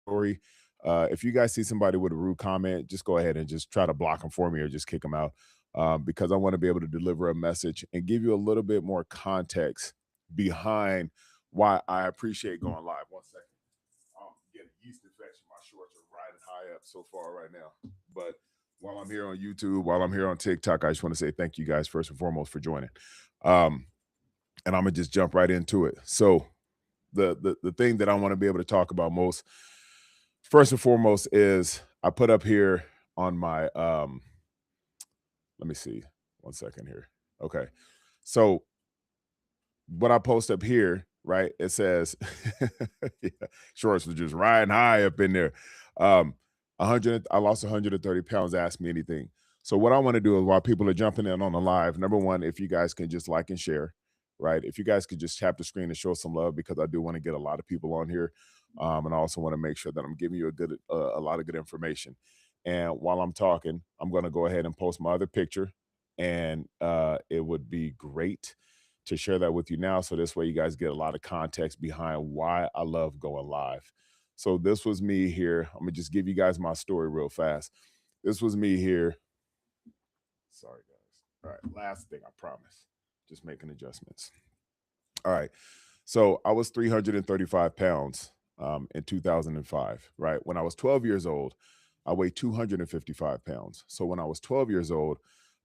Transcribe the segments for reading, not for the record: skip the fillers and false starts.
story. If you guys see somebody with a rude comment, just go ahead and just try to block them for me or just kick them out, because I want to be able to deliver a message and give you a little bit more context behind why I appreciate going live. One second. I'm getting yeast infection. My shorts are riding high up so far right now. But while I'm here on YouTube, while I'm here on TikTok, I just want to say thank you guys first and foremost for joining. Um, and I'm gonna just jump right into it. So the thing that I want to be able to talk about most, first and foremost, is I put up here on my let me see, one second here. Okay. So what I post up here, right? It says, yeah, shorts are just riding high up in there. Um, 100, I lost 130 pounds. Ask me anything. So what I want to do is while people are jumping in on the live, number one, if you guys can just like and share, right? If you guys could just tap the screen and show some love, because I do want to get a lot of people on here, and I also want to make sure that I'm giving you a lot of good information. And while I'm talking, I'm going to go ahead and post my other picture, and it would be great to share that with you now. So this way you guys get a lot of context behind why I love going live. So this was me here. I'm gonna just give you guys my story real fast. This was me here. Sorry, guys. All right, last thing, I promise. Just making adjustments. All right. So I was 335 pounds in 2005, right? When I was 12 years old, I weighed 255 pounds. So when I was 12 years old,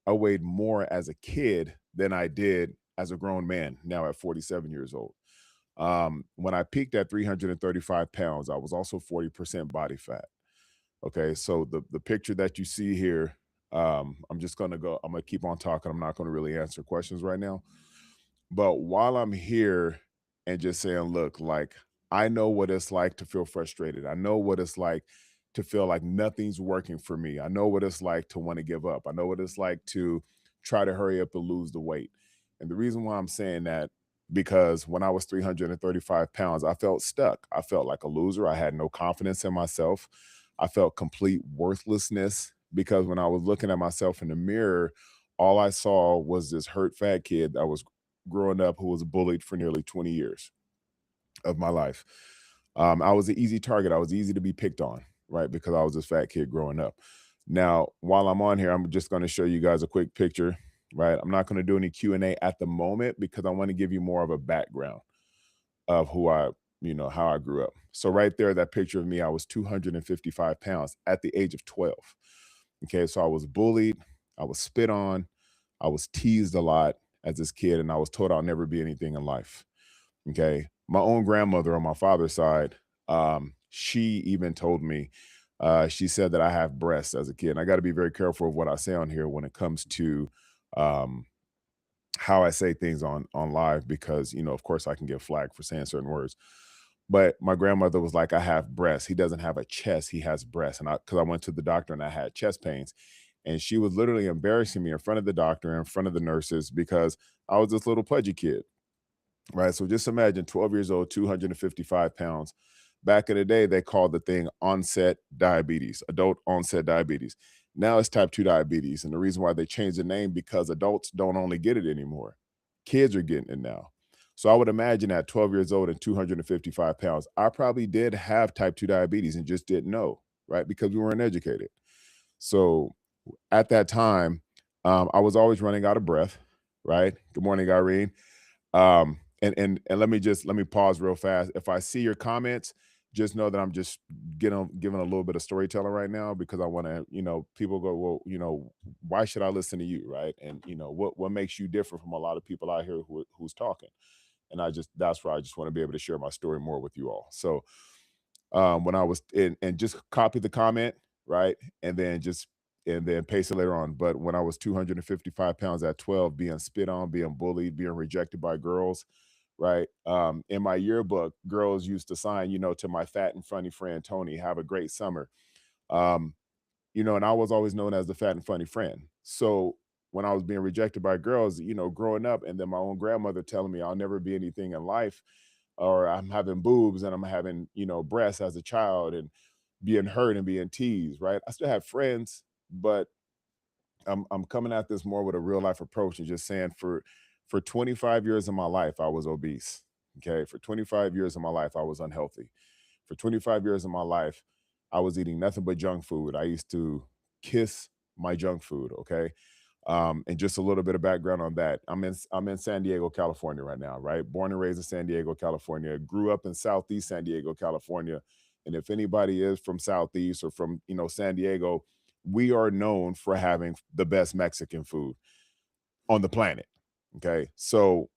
I weighed more as a kid than I did as a grown man, now at 47 years old. When I peaked at 335 pounds, I was also 40% body fat. Okay, so the picture that you see here, I'm just gonna go, I'm gonna keep on talking. I'm not gonna really answer questions right now. But while I'm here and just saying, look, like, I know what it's like to feel frustrated. I know what it's like to feel like nothing's working for me. I know what it's like to want to give up. I know what it's like to try to hurry up and lose the weight. And the reason why I'm saying that, because when I was 335 pounds, I felt stuck. I felt like a loser. I had no confidence in myself. I felt complete worthlessness, because when I was looking at myself in the mirror, all I saw was this hurt fat kid that was growing up who was bullied for nearly 20 years of my life. I was an easy target. I was easy to be picked on, right? Because I was this fat kid growing up. Now, while I'm on here, I'm just going to show you guys a quick picture, right? I'm not going to do any Q&A at the moment, because I want to give you more of a background of who I, how I grew up. So right there, that picture of me, I was 255 pounds at the age of 12. Okay, so I was bullied, I was spit on, I was teased a lot as this kid, and I was told I'll never be anything in life. Okay. My own grandmother on my father's side, she even told me, she said that I have breasts as a kid. And I got to be very careful of what I say on here when it comes to um, how I say things on live, because of course I can get flagged for saying certain words. But my grandmother was like, I have breasts. He doesn't have a chest, he has breasts. And because I went to the doctor and I had chest pains, and she was literally embarrassing me in front of the doctor, in front of the nurses, because I was this little pudgy kid, right? So just imagine 12 years old, 255 pounds. Back in the day, they called the thing onset diabetes, adult onset diabetes. Now it's type 2 diabetes. And the reason why they changed the name, because adults don't only get it anymore, kids are getting it now. So I would imagine at 12 years old and 255 pounds, I probably did have type 2 diabetes and just didn't know, right? Because we weren't educated. So at that time, I was always running out of breath, right? Good morning, Irene. And let me pause real fast. If I see your comments, just know that I'm just giving a little bit of storytelling right now, because I want to, people go, well, why should I listen to you, right? And what makes you different from a lot of people out here who's talking? And that's where I just want to be able to share my story more with you all. So when I was in, and just copy the comment, right? And then paste it later on. But when I was 255 pounds at 12, being spit on, being bullied, being rejected by girls, right? In my yearbook, girls used to sign, to my fat and funny friend Tony, have a great summer. Um, and I was always known as the fat and funny friend. So when I was being rejected by girls, growing up, and then my own grandmother telling me I'll never be anything in life, or I'm having boobs and I'm having, breasts as a child, and being hurt and being teased, right? I still have friends, but I'm coming at this more with a real life approach, and just saying, for 25 years of my life I was obese. Okay, for 25 years of my life I was unhealthy. For 25 years of my life, I was eating nothing but junk food. I used to kiss my junk food, okay? And just a little bit of background on that. I'm in San Diego, California right now, right? Born and raised in San Diego, California. Grew up in Southeast San Diego, California. And if anybody is from Southeast or from, San Diego, we are known for having the best Mexican food on the planet. Okay. So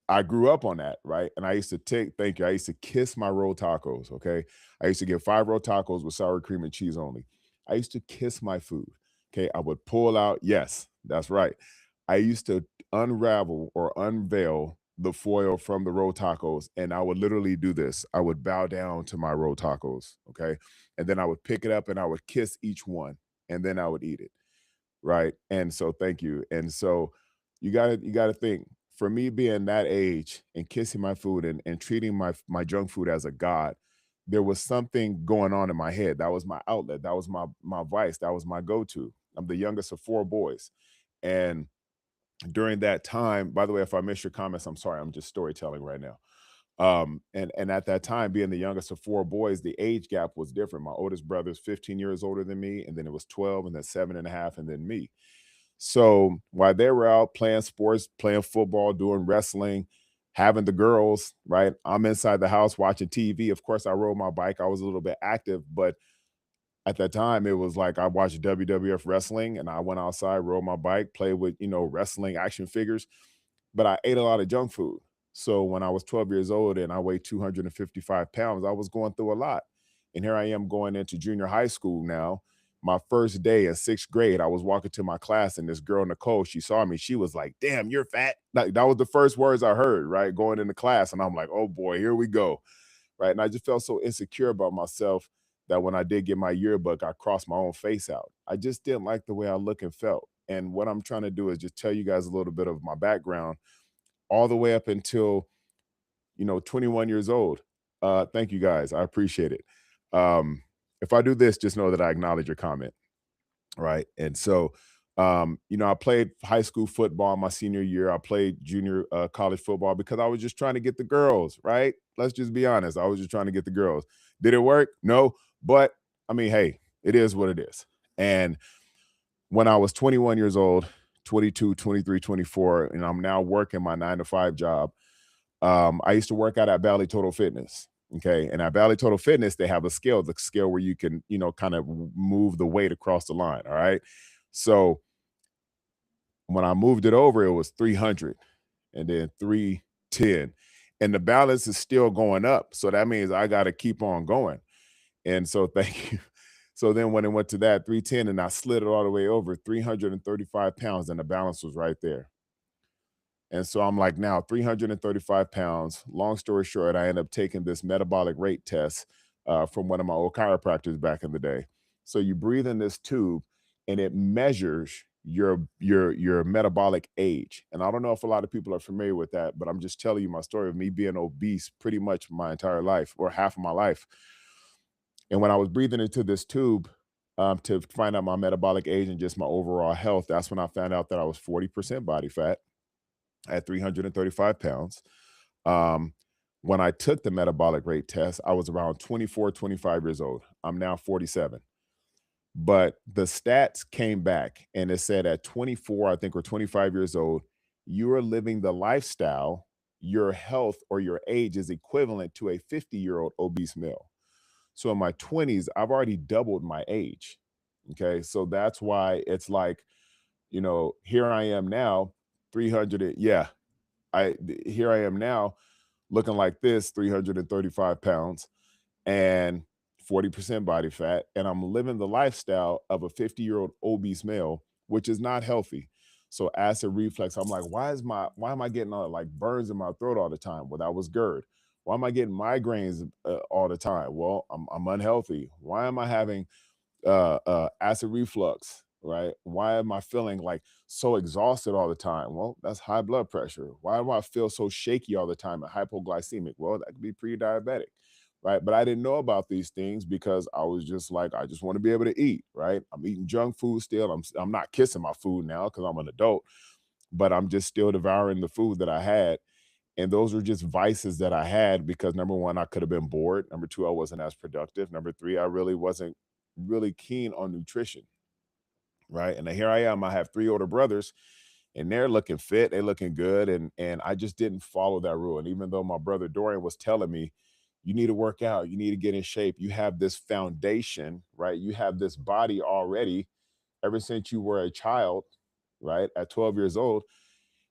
I grew up on that, right? And I used to thank you. I used to kiss my roll tacos. Okay. I used to get 5 roll tacos with sour cream and cheese only. I used to kiss my food. Okay. I would pull out, yes, that's right. I used to unravel or unveil the foil from the roll tacos, and I would literally do this. I would bow down to my roll tacos. Okay. And then I would pick it up and I would kiss each one, and then I would eat it. Right. And so thank you. And so you gotta think, for me being that age and kissing my food and treating my junk food as a god, there was something going on in my head. That was my outlet. That was my vice. That was my go-to. I'm the youngest of 4 boys. And during that time, by the way, if I miss your comments, I'm sorry. I'm just storytelling right now. And at that time, being the youngest of 4 boys, the age gap was different. My oldest brother's 15 years older than me, and then it was 12, and then 7.5, and then me. So while they were out playing sports, playing football, doing wrestling, having the girls, right? I'm inside the house watching TV. Of course, I rode my bike. I was a little bit active, but at that time, it was like I watched WWF wrestling and I went outside, rode my bike, played with, wrestling action figures, but I ate a lot of junk food. So when I was 12 years old and I weighed 255 pounds, I was going through a lot. And here I am going into junior high school now. My first day in 6th grade, I was walking to my class, and this girl, Nicole, she saw me. She was like, "Damn, you're fat." Like, that was the first words I heard, right? Going into class. And I'm like, oh boy, here we go. Right. And I just felt so insecure about myself that when I did get my yearbook, I crossed my own face out. I just didn't like the way I look and felt. And what I'm trying to do is just tell you guys a little bit of my background all the way up until 21 years old. Thank you guys. I appreciate it. If I do this, just know that I acknowledge your comment, right? And so, I played high school football my senior year. I played junior college football because I was just trying to get the girls, right? Let's just be honest. I was just trying to get the girls. Did it work? No, but I mean, hey, it is what it is. And when I was 21 years old, 22, 23, 24, and I'm now working my 9 to 5 job, I used to work out at Bally Total Fitness. Okay. And at Bally Total Fitness, they have the scale where you can, kind of move the weight across the line. All right. So when I moved it over, it was 300 and then 310. And the balance is still going up. So that means I got to keep on going. And so thank you. So then when it went to that 310 and I slid it all the way over 335 pounds, and the balance was right there. And so I'm like, now 335 pounds. Long story short, I end up taking this metabolic rate test from one of my old chiropractors back in the day. So you breathe in this tube, and it measures your metabolic age. And I don't know if a lot of people are familiar with that, but I'm just telling you my story of me being obese pretty much my entire life or half of my life. And when I was breathing into this tube to find out my metabolic age and just my overall health, that's when I found out that I was 40% body fat at 335 pounds. Um, when I took the metabolic rate test, I was around 24, 25 years old. I'm now 47. But the stats came back and it said at 24, I think, or 25 years old, you are living the lifestyle, your health or your age is equivalent to a 50-year-old obese male. So in my 20s, I've already doubled my age. Okay. So that's why it's like, here I am now, 300. Yeah, here I am now looking like this, 335 pounds and 40% body fat, and I'm living the lifestyle of a 50-year-old obese male, which is not healthy. So acid reflux, I'm like, why am I getting like burns in my throat all the time? Well, that was GERD. Why am I getting migraines all the time? Well, I'm unhealthy. Why am I having acid reflux, right? Why am I feeling like so exhausted all the time? Well, that's high blood pressure. Why do I feel so shaky all the time and hypoglycemic? Well, that could be pre-diabetic, right? But I didn't know about these things because I was just like, I just want to be able to eat, right? I'm eating junk food still. I'm not kissing my food now because I'm an adult, but I'm just still devouring the food that I had. And those were just vices that I had because number one, I could have been bored. Number two, I wasn't as productive. Number three, I really wasn't really keen on nutrition. Right. And then here I am. I have three older brothers and they're looking fit, they're looking good. And I just didn't follow that rule. And even though my brother Dorian was telling me, you need to work out, you need to get in shape, you have this foundation, right? You have this body already ever since you were a child, right? At 12 years old,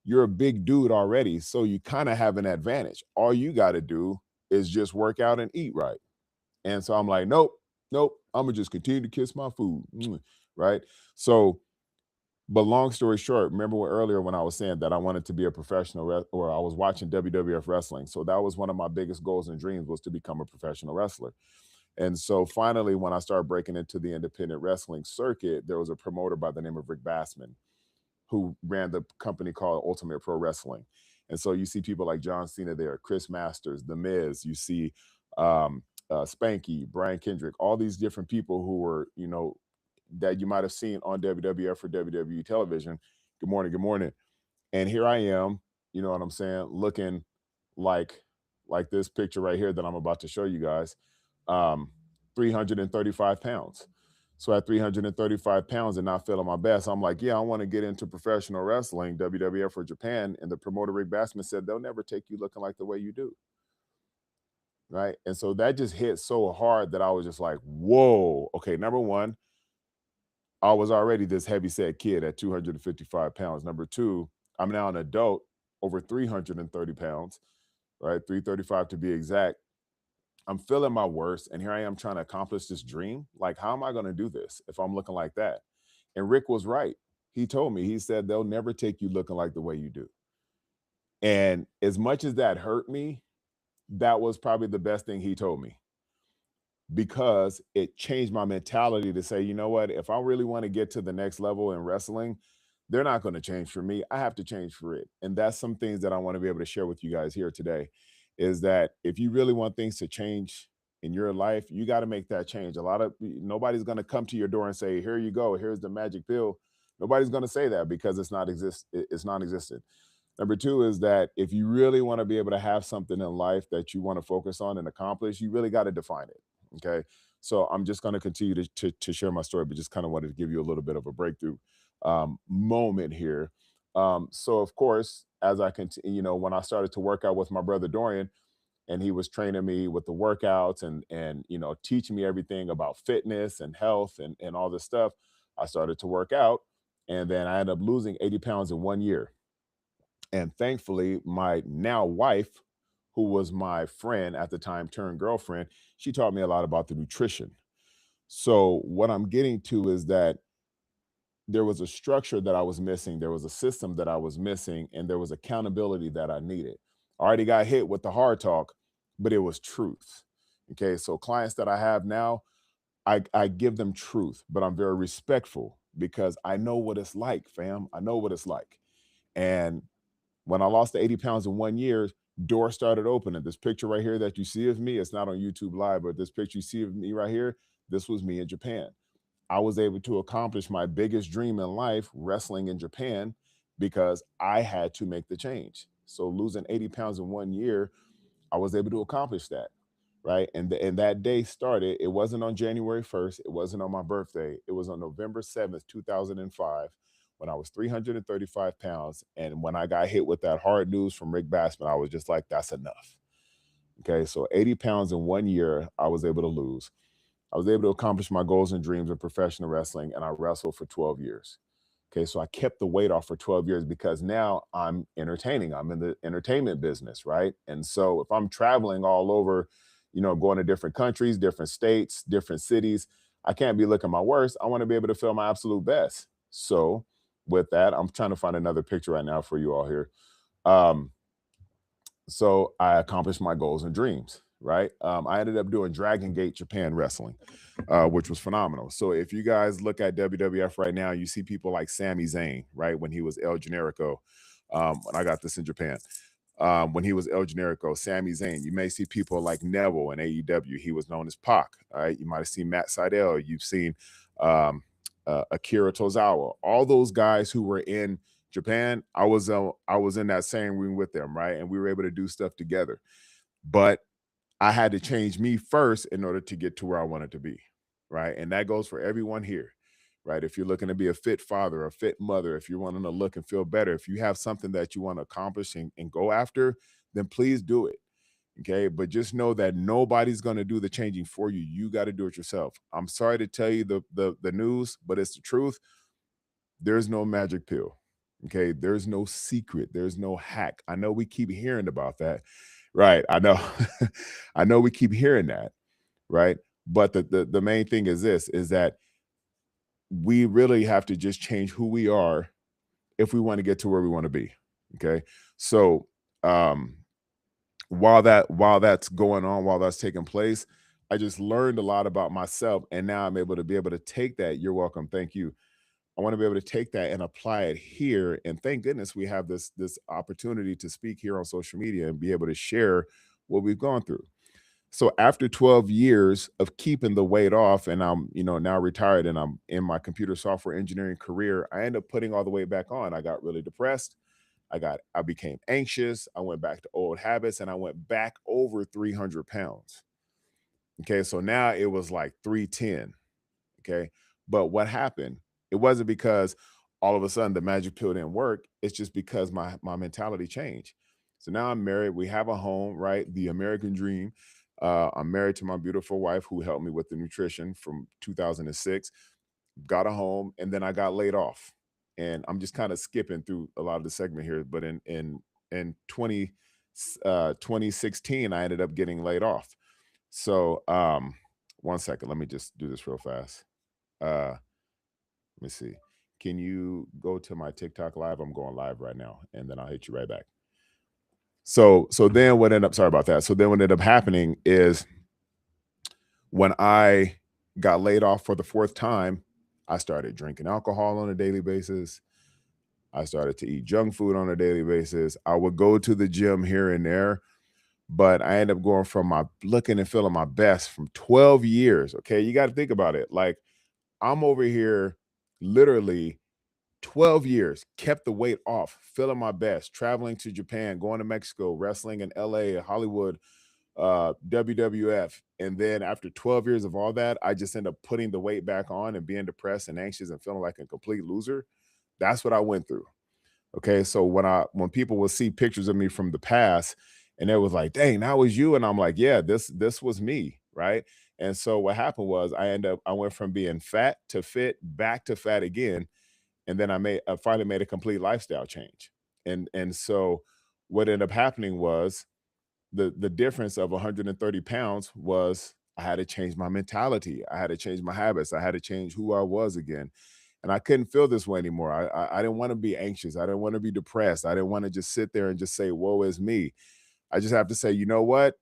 you're a big dude already. So you kind of have an advantage. All you got to do is just work out and eat right. And so I'm like, nope, nope, I'm gonna just continue to kiss my food. Right. So but long story short, remember earlier when I was saying that I wanted to be a professional or I was watching WWF wrestling. So that was one of my biggest goals and dreams was to become a professional wrestler. And so finally, when I started breaking into the independent wrestling circuit, there was a promoter by the name of Rick Bassman who ran the company called Ultimate Pro Wrestling. And so you see people like John Cena there, Chris Masters, The Miz, you see Spanky, Brian Kendrick, all these different people who were, that you might have seen on WWF or WWE television. Good morning, good morning. And here I am, you know what I'm saying, looking like this picture right here that I'm about to show you guys, um, 335 pounds. So at 335 pounds and not feeling my best, I'm like, yeah, I want to get into professional wrestling, WWF or Japan. And the promoter Rick Bassman said they'll never take you looking like the way you do. Right. And so that just hit so hard that I was just like, whoa, okay, number one, I was already this heavy set kid at 255 pounds. Number two, I'm now an adult over 330 pounds, right? 335 to be exact. I'm feeling my worst. And here I am trying to accomplish this dream. Like, how am I going to do this if I'm looking like that? And Rick was right. He told me, he said, they'll never take you looking like the way you do. And as much as that hurt me, that was probably the best thing he told me because it changed my mentality to say, you know what, if I really want to get to the next level in wrestling, they're not going to change for me. I have to change for it. And that's some things that I want to be able to share with you guys here today is that if you really want things to change in your life, you got to make that change. Nobody's going to come to your door and say, here you go, here's the magic pill. Nobody's going to say that because it's non-existent. Number two is that if you really want to be able to have something in life that you want to focus on and accomplish, you really got to define it. Okay. So I'm just going to continue to share my story, but just kind of wanted to give you a little bit of a breakthrough moment here. So of course, as I continue, when I started to work out with my brother Dorian, and he was training me with the workouts and teaching me everything about fitness and health and all this stuff, I started to work out, and then I ended up losing 80 pounds in 1 year. And thankfully, my now wife, who was my friend at the time, turned girlfriend, she taught me a lot about the nutrition. So, what I'm getting to is that there was a structure that I was missing, there was a system that I was missing, and there was accountability that I needed. I already got hit with the hard talk, but it was truth. Okay. So, clients that I have now, I give them truth, but I'm very respectful because I know what it's like, fam. I know what it's like. And when I lost the 80 pounds in 1 year, doors started opening. This picture right here that you see of me, it's not on YouTube Live, but this picture you see of me right here, this was me in Japan. I was able to accomplish my biggest dream in life, wrestling in Japan, because I had to make the change. So losing 80 pounds in 1 year, I was able to accomplish that. Right. And that day started, it wasn't on January 1st. It wasn't on my birthday. It was on November 7th, 2005, when I was 335 pounds. And when I got hit with that hard news from Rick Bassman, I was just like, that's enough. Okay. So 80 pounds in 1 year, I was able to lose. I was able to accomplish my goals and dreams in professional wrestling, and I wrestled for 12 years. Okay, so I kept the weight off for 12 years because now I'm entertaining. I'm in the entertainment business, right? And so if I'm traveling all over, going to different countries, different states, different cities, I can't be looking my worst. I want to be able to feel my absolute best. So with that, I'm trying to find another picture right now for you all here. Um, so I accomplished my goals and dreams, right? I ended up doing Dragon Gate Japan Wrestling, which was phenomenal. So if you guys look at WWF right now, you see people like Sami Zayn, right? When he was El Generico, when I got this in Japan, when he was El Generico, Sami Zayn. You may see people like Neville in AEW. He was known as Pac, all right? You might have seen Matt Sydal. You've seen um, Akira Tozawa. All those guys who were in Japan, I was in that same room with them, right? And we were able to do stuff together. But I had to change me first in order to get to where I wanted to be, right? And that goes for everyone here, right? If you're looking to be a fit father, a fit mother, if you're wanting to look and feel better, if you have something that you want to accomplish and go after, then please do it. Okay. But just know that nobody's going to do the changing for you. You got to do it yourself. I'm sorry to tell you the news, but it's the truth. There's no magic pill. Okay. There's no secret. There's no hack. I know we keep hearing about that. Right. I know. I know we keep hearing that. Right. But the main thing is this is that we really have to just change who we are if we want to get to where we want to be. Okay. So um while that's going on, while that's taking place, I just learned a lot about myself. And now I'm able to be able to take that. You're welcome. Thank you. I want to be able to take that and apply it here. And thank goodness we have this opportunity to speak here on social media and be able to share what we've gone through. So after 12 years of keeping the weight off, and I'm, now retired and I'm in my computer software engineering career, I ended up putting all the weight back on. I got really depressed. I became anxious. I went back to old habits and I went back over 300 pounds. Okay. So now it was like 310. Okay. But what happened? It wasn't because all of a sudden the magic pill didn't work. It's just because my mentality changed. So now I'm married. We have a home, right? The American dream. I'm married to my beautiful wife who helped me with the nutrition from 2006. Got a home, and then I got laid off. And I'm just kind of skipping through a lot of the segment here, but in 2016, I ended up getting laid off. So one second, let me just do this real fast. Let me see. Can you go to my TikTok live? I'm going live right now, and then I'll hit you right back. So then what ended up, sorry about that. So then what ended up happening is when I got laid off for the fourth time, I started drinking alcohol on a daily basis. I started to eat junk food on a daily basis. I would go to the gym here and there, but I ended up going from my looking and feeling my best from 12 years. Okay. You got to think about it. Like I'm over here literally 12 years, kept the weight off, feeling my best, traveling to Japan, going to Mexico, wrestling in LA, Hollywood, WWF. And then after 12 years of all that, I just end up putting the weight back on and being depressed and anxious and feeling like a complete loser. That's what I went through. Okay. So when people will see pictures of me from the past and it was like, dang, that was you. And I'm like, yeah, this was me. Right. And so what happened was I went from being fat to fit back to fat again. And then I finally made a complete lifestyle change. And so what ended up happening was the difference of 130 pounds was I had to change my mentality. I had to change my habits. I had to change who I was again. And I couldn't feel this way anymore. I didn't want to be anxious. I didn't want to be depressed. I didn't want to just sit there and just say, woe is me. I just have to say, you know what?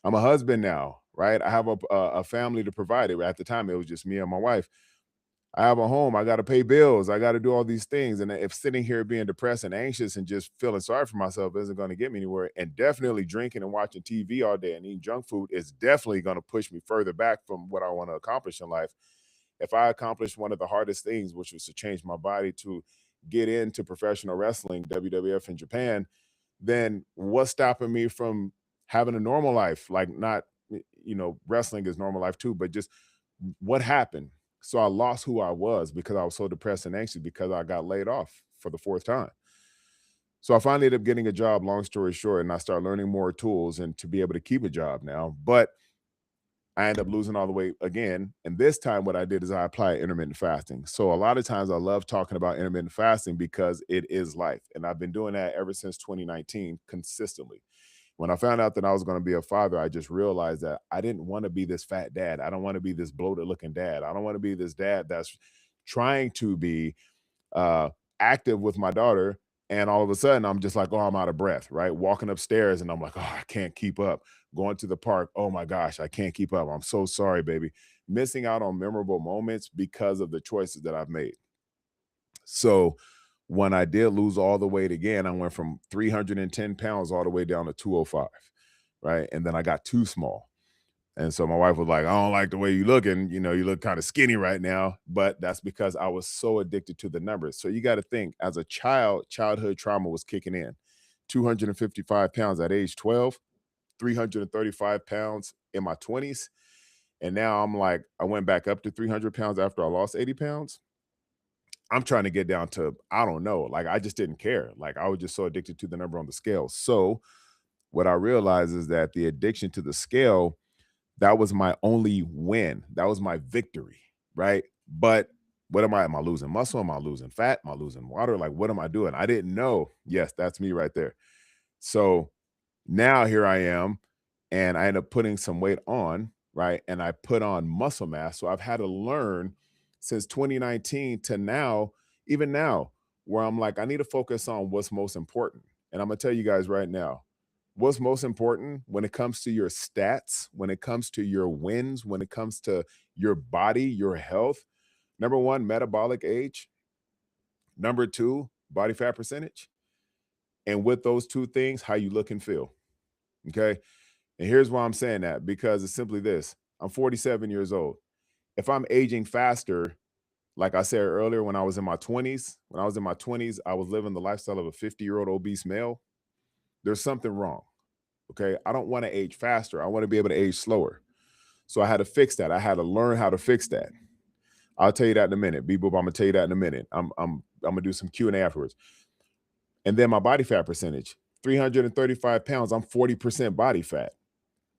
I'm a husband now, right? I have a family to provide it. At the time, it was just me and my wife. I have a home. I got to pay bills. I got to do all these things. And if sitting here being depressed and anxious and just feeling sorry for myself isn't going to get me anywhere, and definitely drinking and watching TV all day and eating junk food is definitely going to push me further back from what I want to accomplish in life. If I accomplished one of the hardest things, which was to change my body to get into professional wrestling, WWF in Japan, then what's stopping me from having a normal life? Like, not, wrestling is normal life too, but just what happened? So I lost who I was because I was so depressed and anxious because I got laid off for the fourth time. So I finally ended up getting a job, long story short, and I started learning more tools and to be able to keep a job now. But I ended up losing all the weight again. And this time, what I did is I applied intermittent fasting. So a lot of times I love talking about intermittent fasting because it is life. And I've been doing that ever since 2019 consistently. When I found out that I was going to be a father, I just realized that I didn't want to be this fat dad. I don't want to be this bloated looking dad. I don't want to be this dad that's trying to be uh, active with my daughter. And all of a sudden, I'm just like, oh, I'm out of breath, right? Walking upstairs and I'm like, oh, I can't keep up. Going to the park, oh my gosh, I can't keep up. I'm so sorry, baby. Missing out on memorable moments because of the choices that I've made. So when I did lose all the weight again, I went from 310 pounds all the way down to 205, right? And then I got too small. And so my wife was like, I don't like the way you look, and you look kind of skinny right now. But that's because I was so addicted to the numbers. So you got to think, as a child, childhood trauma was kicking in. 255 pounds at age 12, 335 pounds in my 20s. And now I'm like, I went back up to 300 pounds after I lost 80 pounds. I'm trying to get down to, I don't know, like I just didn't care. Like I was just so addicted to the number on the scale. So what I realized is that the addiction to the scale, that was my only win. That was my victory, right? But what am I? Am I losing muscle? Am I losing fat? Am I losing water? Like, what am I doing? I didn't know. Yes, that's me right there. So now here I am, and I end up putting some weight on, right? And I put on muscle mass. So I've had to learn since 2019 to now, even now, where I'm like, I need to focus on what's most important. And I'm gonna tell you guys right now, what's most important when it comes to your stats, when it comes to your wins, when it comes to your body, your health. Number one, metabolic age. Number two, body fat percentage. And with those two things, how you look and feel. Okay. And here's why I'm saying that, because it's simply this: I'm 47 years old. If I'm aging faster, like I said earlier, when I was in my 20s, I was living the lifestyle of a 50-year-old obese male. There's something wrong. Okay. I don't want to age faster. I want to be able to age slower. So I had to fix that. I had to learn how to fix that. I'll tell you that in a minute. Boop, I'm gonna tell you that in a minute. I'm gonna do some Q&A afterwards. And then my body fat percentage, 335 pounds, I'm 40% body fat.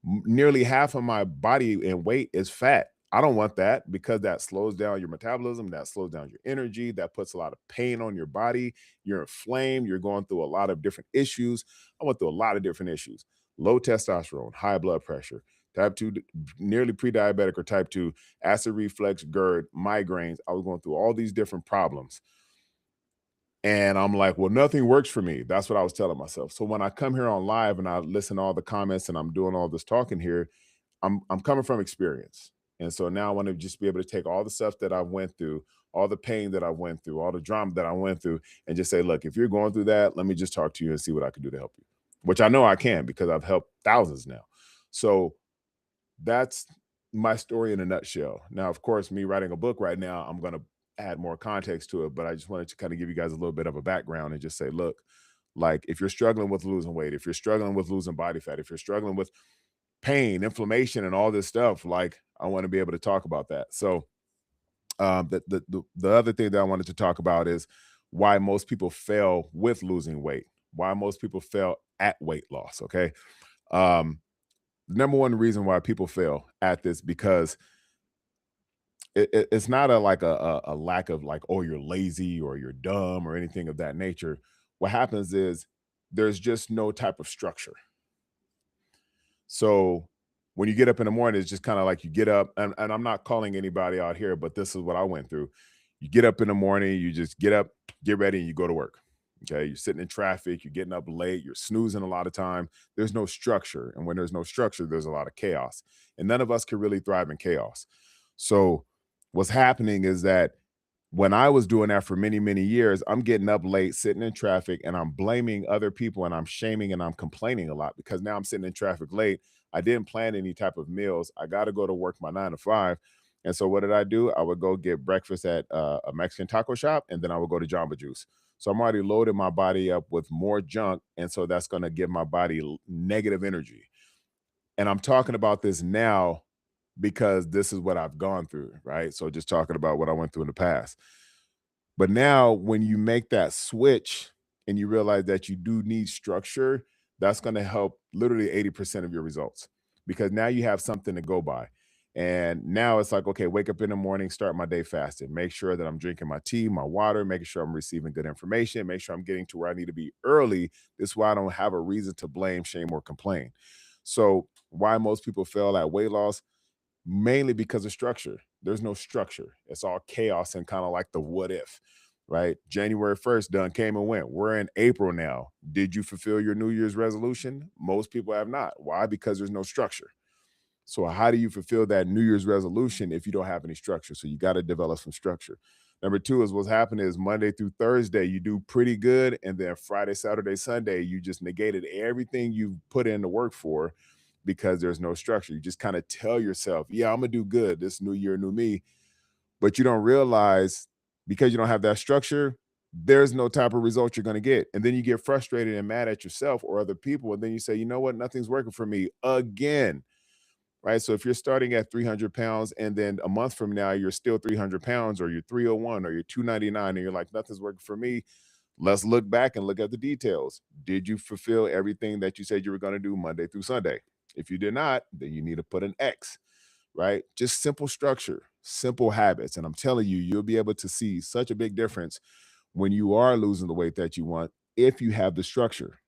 Nearly half of my body and weight is fat. I don't want that, because that slows down your metabolism, that slows down your energy, that puts a lot of pain on your body. You're inflamed, you're going through a lot of different issues. I went through a lot of different issues. Low testosterone, high blood pressure, type 2, nearly pre-diabetic or type 2, acid reflux, GERD, migraines. I was going through all these different problems. And I'm like, well, nothing works for me. That's what I was telling myself. So when I come here on live and I listen to all the comments and I'm doing all this talking here, I'm coming from experience. And so now I want to just be able to take all the stuff that I went through, all the pain that I went through, all the drama that I went through, and just say, look, if you're going through that, let me just talk to you and see what I can do to help you. Which I know I can, because I've helped thousands now. So that's my story in a nutshell. Now, of course, me writing a book right now, I'm going to add more context to it, but I just wanted to kind of give you guys a little bit of a background and just say, look, like if you're struggling with losing weight, if you're struggling with losing body fat, if you're struggling with pain, inflammation, and all this stuff, like I want to be able to talk about that. So, the other thing that I wanted to talk about is why most people fail with losing weight, why most people fail at weight loss. Okay. Um, Number one reason why people fail at this, because it's not a like a lack of like, oh, you're lazy or you're dumb or anything of that nature. What happens is there's just no type of structure. So when you get up in the morning, it's just kind of like you get up, and I'm not calling anybody out here, but this is what I went through. You get up in the morning, you just get up, get ready, and you go to work. Okay. You're sitting in traffic, you're getting up late, you're snoozing a lot of time. There's no structure. And when there's no structure, there's a lot of chaos. And none of us can really thrive in chaos. So what's happening is that when I was doing that for many, many years, I'm getting up late, sitting in traffic, and I'm blaming other people and I'm shaming and I'm complaining a lot, because now I'm sitting in traffic late. I didn't plan any type of meals. I got to go to work my 9 to 5. And so what did I do? I would go get breakfast at a Mexican taco shop, and then I would go to Jamba Juice. So I'm already loading my body up with more junk. And so that's going to give my body negative energy. And I'm talking about this now because this is what I've gone through, right? So just talking about what I went through in the past. But now when you make that switch and you realize that you do need structure, that's going to help literally 80% of your results, because now you have something to go by. And now it's like, okay, wake up in the morning, start my day fasted, make sure that I'm drinking my tea, my water, making sure I'm receiving good information, make sure I'm getting to where I need to be early. This is why I don't have a reason to blame, shame, or complain. So, why most people fail at weight loss? Mainly because of structure. There's no structure. It's all chaos and kind of like the what if, right? January 1st done came and went. We're in April now. Did you fulfill your New Year's resolution? Most people have not. Why? Because there's no structure. So how do you fulfill that New Year's resolution if you don't have any structure? So you got to develop some structure. Number two is what's happening is Monday through Thursday, you do pretty good. And then Friday, Saturday, Sunday, you just negated everything you've put in the work for, because there's no structure. You just kind of tell yourself, yeah, I'm gonna do good. This new year, new me. But you don't realize because you don't have that structure, there's no type of result you're going to get. And then you get frustrated and mad at yourself or other people. And then you say, you know what? Nothing's working for me again. Right. So if you're starting at 300 pounds and then a month from now, you're still 300 pounds or you're 301 or you're 299 and you're like, nothing's working for me. Let's look back and look at the details. Did you fulfill everything that you said you were going to do Monday through Sunday? If you did not, then you need to put an X, right? Just simple structure, simple habits. And I'm telling you, you'll be able to see such a big difference when you are losing the weight that you want if you have the structure.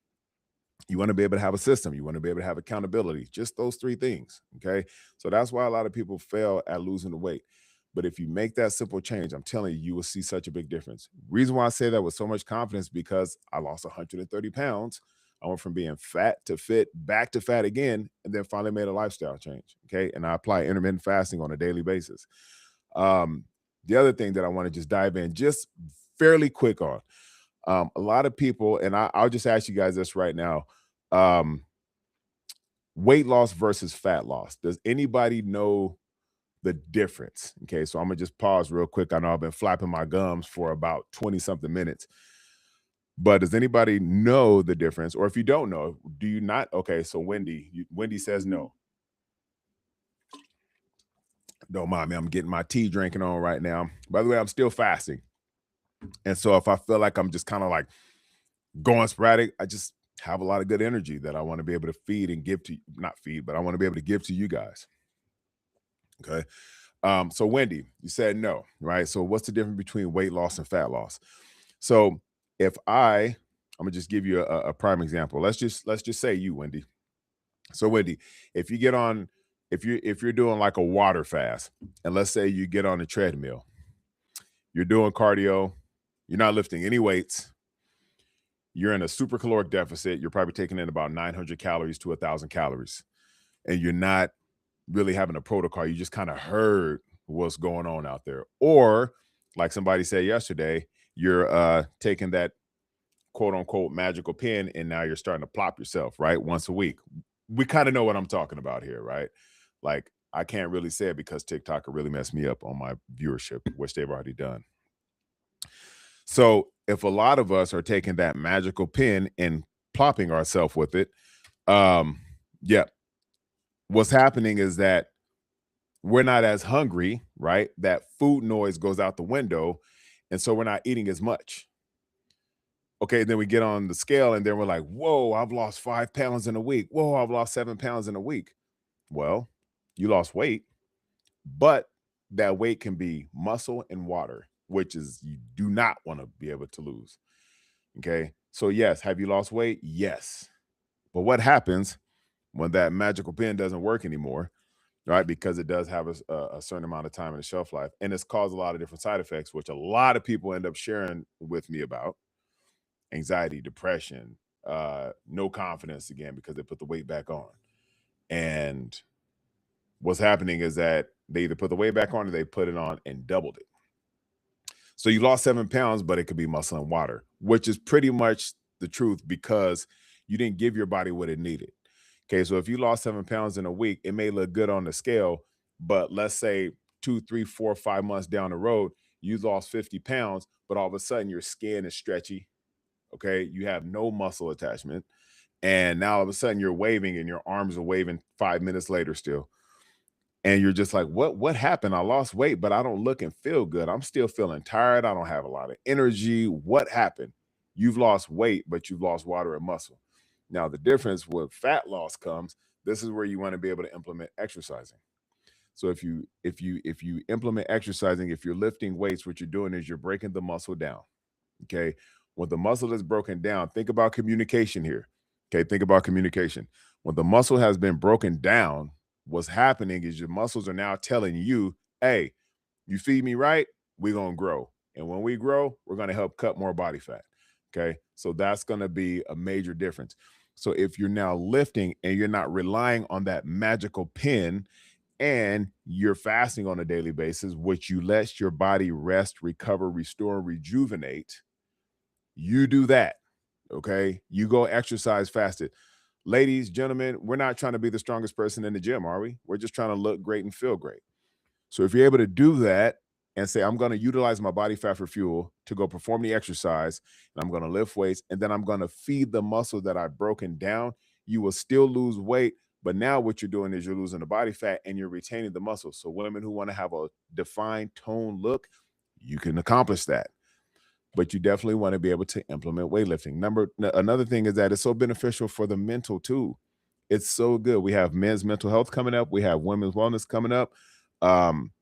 You want to be able to have a system, you want to be able to have accountability, just those three things. Okay. So that's why a lot of people fail at losing the weight. But if you make that simple change, I'm telling you, you will see such a big difference. Reason why I say that with so much confidence because I lost 130 pounds. I went from being fat to fit, back to fat again, and then finally made a lifestyle change. Okay. And I apply intermittent fasting on a daily basis. Um, the other thing that I want to just dive in just fairly quick on a lot of people, and I'll just ask you guys this right now. Um, Weight loss versus fat loss. Does anybody know the difference? Okay, so I'm gonna just pause real quick. I know I've been flapping my gums for about 20 something minutes, but does anybody know the difference? Or if you don't know, do you not? Okay, so Wendy says no. Don't mind me. I'm getting my tea drinking on right now. By the way, I'm still fasting. And so if I feel like I'm just kind of like going sporadic, I just have a lot of good energy that I want to be able to feed and give to not feed, but I want to be able to give to you guys. Okay. So Wendy, you said no, right? So what's the difference between weight loss and fat loss? So if I'm gonna just give you a prime example. Let's just say you, Wendy. So Wendy, if you get on, if you're doing like a water fast, and let's say you get on a treadmill, you're doing cardio, you're not lifting any weights, you're in a super caloric deficit, you're probably taking in about 900 calories to 1,000 calories, and you're not really having a protocol. You just kind of heard what's going on out there. Or, like somebody said yesterday, you're taking that quote unquote magical pen and now you're starting to plop yourself, right? Once a week. We kind of know what I'm talking about here, right? Like, I can't really say it because TikTok will really mess me up on my viewership, which they've already done. So if a lot of us are taking that magical pen and plopping ourselves with it, um, yeah, what's happening is that we're not as hungry, right? That food noise goes out the window. And so we're not eating as much. Okay. Then we get on the scale and then we're like, whoa, I've lost 5 pounds in a week. Whoa, I've lost 7 pounds in a week. Well, you lost weight, but that weight can be muscle and water, which is you do not want to be able to lose. Okay. So, yes, have you lost weight? Yes. But what happens when that magical pen doesn't work anymore? Right? Because it does have a certain amount of time in the shelf life, and it's caused a lot of different side effects, which a lot of people end up sharing with me about anxiety, depression, no confidence again because they put the weight back on. And what's happening is that they either put the weight back on or they put it on and doubled it. So you lost 7 pounds, but it could be muscle and water, which is pretty much the truth because you didn't give your body what it needed. Okay, so if you lost 7 pounds in a week, it may look good on the scale, but let's say 2, 3, 4, 5 months down the road, you lost 50 pounds, but all of a sudden your skin is stretchy. Okay, you have no muscle attachment. And now all of a sudden you're waving and your arms are waving 5 minutes later still. And you're just like, what happened? I lost weight, but I don't look and feel good. I'm still feeling tired. I don't have a lot of energy. What happened? You've lost weight, but you've lost water and muscle. Now, the difference with fat loss comes, this is where you want to be able to implement exercising. So if you implement exercising, if you're lifting weights, what you're doing is you're breaking the muscle down. Okay. When the muscle is broken down, think about communication here. Okay. Think about communication. When the muscle has been broken down, what's happening is your muscles are now telling you, hey, you feed me right, we're going to grow. And when we grow, we're going to help cut more body fat. Okay. So that's going to be a major difference. So if you're now lifting and you're not relying on that magical pin and you're fasting on a daily basis, which you let your body rest, recover, restore, rejuvenate, you do that. Okay. You go exercise fasted. Ladies, gentlemen, we're not trying to be the strongest person in the gym, are we? We're just trying to look great and feel great. So if you're able to do that and say, I'm going to utilize my body fat for fuel to go perform the exercise, and I'm going to lift weights, and then I'm going to feed the muscle that I've broken down, you will still lose weight. But now what you're doing is you're losing the body fat and you're retaining the muscle. So women who want to have a defined tone look, you can accomplish that. But you definitely want to be able to implement weightlifting. Another thing is that it's so beneficial for the mental too. It's so good. We have men's mental health coming up. We have women's wellness coming up. Um,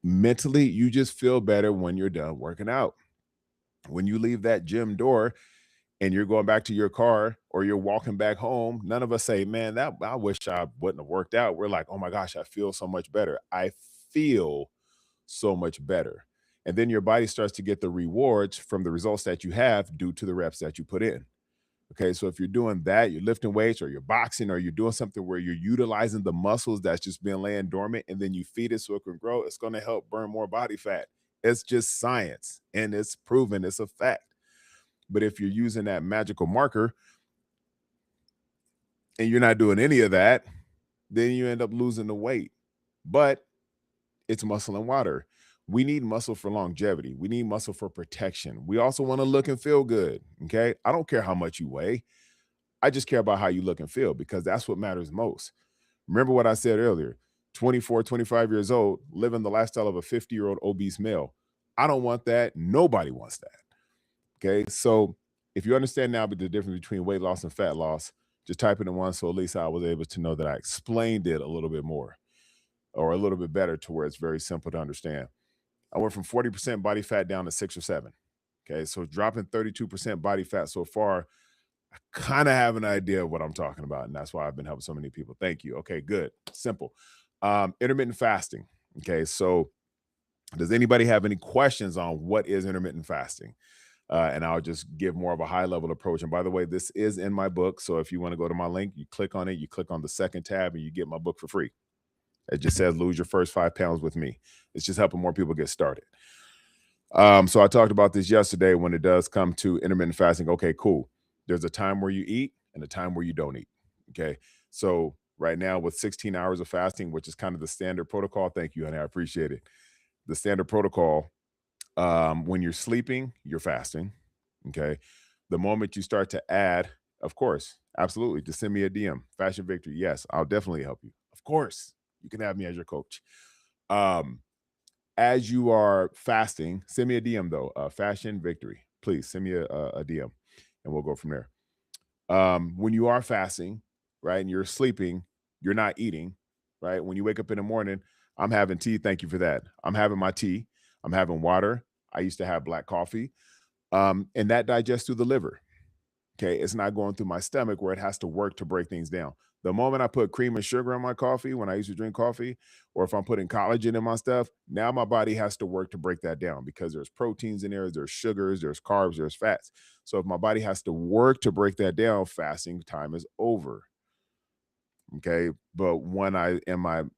Mentally, you just feel better when you're done working out. When you leave that gym door and you're going back to your car or you're walking back home, none of us say, man, that I wish I wouldn't have worked out. We're like, oh my gosh, I feel so much better. I feel so much better. And then your body starts to get the rewards from the results that you have due to the reps that you put in. Okay, so if you're doing that, you're lifting weights or you're boxing or you're doing something where you're utilizing the muscles that's just been laying dormant and then you feed it so it can grow, it's going to help burn more body fat. It's just science and it's proven, it's a fact. But if you're using that magical marker and you're not doing any of that, then you end up losing the weight. But it's muscle and water. We need muscle for longevity. We need muscle for protection. We also want to look and feel good. Okay. I don't care how much you weigh. I just care about how you look and feel because that's what matters most. Remember what I said earlier 24, 25 years old, living the lifestyle of a 50-year-old obese male. I don't want that. Nobody wants that. Okay. So if you understand now the difference between weight loss and fat loss, just type it in one so at least I was able to know that I explained it a little bit more or a little bit better to where it's very simple to understand. I went from 40% body fat down to 6 or 7. Okay. So dropping 32% body fat so far, kind of have an idea of what I'm talking about. And that's why I've been helping so many people. Thank you. Okay, good. Simple. Intermittent fasting. Okay. So does anybody have any questions on what is intermittent fasting? And I'll just give more of a high level approach. And by the way, this is in my book. So if you want to go to my link, you click on it, you click on the second tab, and you get my book for free. It just says lose your first 5 pounds with me. It's just helping more people get started. So I talked about this yesterday when it does come to intermittent fasting. Okay, cool. There's a time where you eat and a time where you don't eat. Okay. So right now with 16 hours of fasting, which is kind of the standard protocol. Thank you, honey. I appreciate it. The standard protocol, when you're sleeping, you're fasting. Okay. The moment you start to add, of course, absolutely. Just send me a DM. Fashion Victory. Yes, I'll definitely help you. Of course. You can have me as your coach. Um, as you are fasting, send me a DM though. Fashion Victory. Please send me a DM and we'll go from there. When you are fasting, right, and you're sleeping, you're not eating, right? When you wake up in the morning, I'm having tea. Thank you for that. I'm having my tea. I'm having water. I used to have black coffee, and that digests through the liver. Okay, it's not going through my stomach where it has to work to break things down. The moment I put cream and sugar in my coffee, when I used to drink coffee, or if I'm putting collagen in my stuff, now my body has to work to break that down because there's proteins in there, there's sugars, there's carbs, there's fats. So if my body has to work to break that down, fasting time is over. Okay. But when I am I'm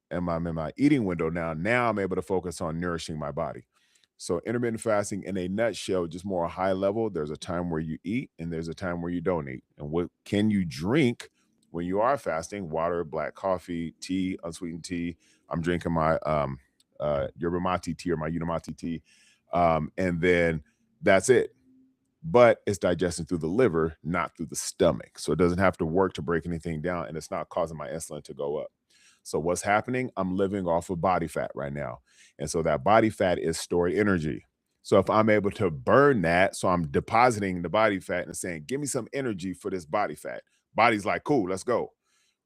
in my eating window now I'm able to focus on nourishing my body. So intermittent fasting in a nutshell, just more high level. There's a time where you eat and there's a time where you don't eat. And what can you drink when you are fasting? Water, black coffee, tea, unsweetened tea. I'm drinking my yerba mate tea or my Unamati tea. And then that's it, but it's digesting through the liver, not through the stomach. So it doesn't have to work to break anything down, and it's not causing my insulin to go up. So what's happening? I'm living off of body fat right now. And so that body fat is stored energy. So if I'm able to burn that, so I'm depositing the body fat and saying, give me some energy for this body fat. Body's like, cool, let's go.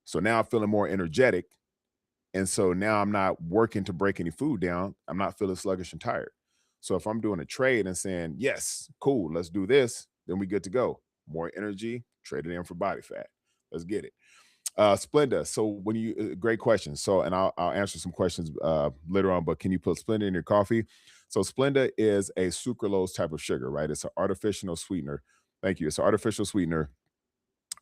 So now I'm feeling more energetic. And so now I'm not working to break any food down. I'm not feeling sluggish and tired. So if I'm doing a trade and saying, yes, cool, let's do this, then we good to go. More energy, trade it in for body fat. Let's get it. Splenda. So when you great question. So and I'll answer some questions later on, but can you put Splenda in your coffee? So Splenda is a sucralose type of sugar, right? It's an artificial sweetener. Thank you. It's an artificial sweetener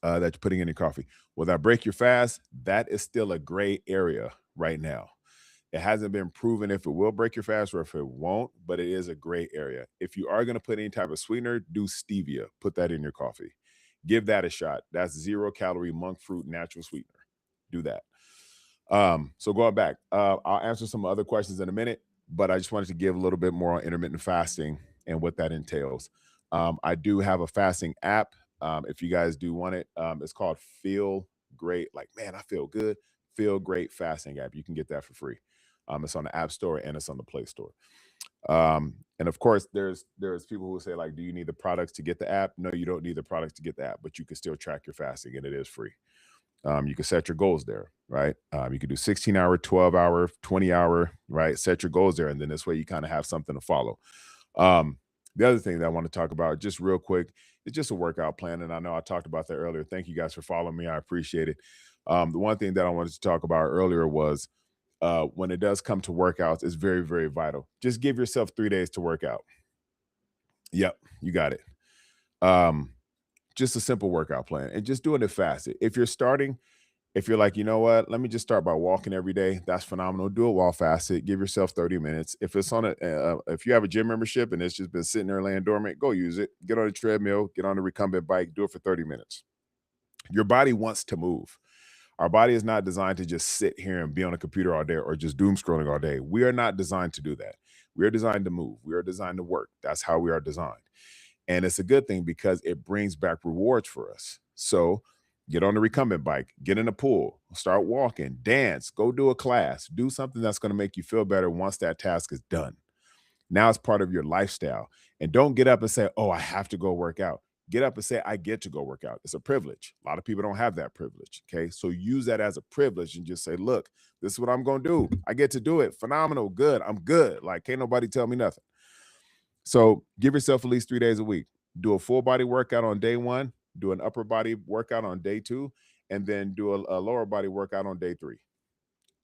that you're putting in your coffee. Will that break your fast? That is still a gray area right now. It hasn't been proven if it will break your fast or if it won't, but it is a gray area. If you are going to put any type of sweetener, do stevia. Put that in your coffee. Give that a shot. That's 0 calorie monk fruit natural sweetener. Do that. So going back, I'll answer some other questions in a minute, but I just wanted to give a little bit more on intermittent fasting and what that entails. I do have a fasting app. If you guys do want it, it's called Feel Great. Like, man, I feel good. Feel Great fasting app. You can get that for free. It's on the App Store and it's on the Play Store. And of course, there's people who say like, do you need the products to get the app? No, you don't need the products to get the app, but you can still track your fasting and it is free. You can set your goals there, right? You can do 16-hour, 12-hour, 20-hour, right? Set your goals there. And then this way you kind of have something to follow. The other thing that I want to talk about just real quick is just a workout plan. And I know I talked about that earlier. Thank you guys for following me. I appreciate it. The one thing that I wanted to talk about earlier was when it does come to workouts, it's very, very vital. Just give yourself 3 days to work out. Yep, you got it. Um, just a simple workout plan and just doing it fast. If you're starting, if you're like, you know what, let me just start by walking every day. That's phenomenal. Do it while fasted. Give yourself 30 minutes. If it's on if you have a gym membership and it's just been sitting there laying dormant, go use it. Get on a treadmill, get on a recumbent bike, do it for 30 minutes. Your body wants to move. Our body is not designed to just sit here and be on a computer all day or just doom scrolling all day. We are not designed to do that. We are designed to move. We are designed to work. That's how we are designed. And it's a good thing because it brings back rewards for us. So get on the recumbent bike, get in a pool, start walking, dance, go do a class, do something that's going to make you feel better once that task is done. Now it's part of your lifestyle. And don't get up and say, oh, I have to go work out. Get up and say, I get to go work out. It's a privilege. A lot of people don't have that privilege. Okay. So use that as a privilege and just say, look, this is what I'm going to do. I get to do it. Phenomenal. Good. I'm good. Like, can't nobody tell me nothing. So give yourself at least 3 days a week. Do a full body workout on day one, do an upper body workout on day two, and then do a lower body workout on day three.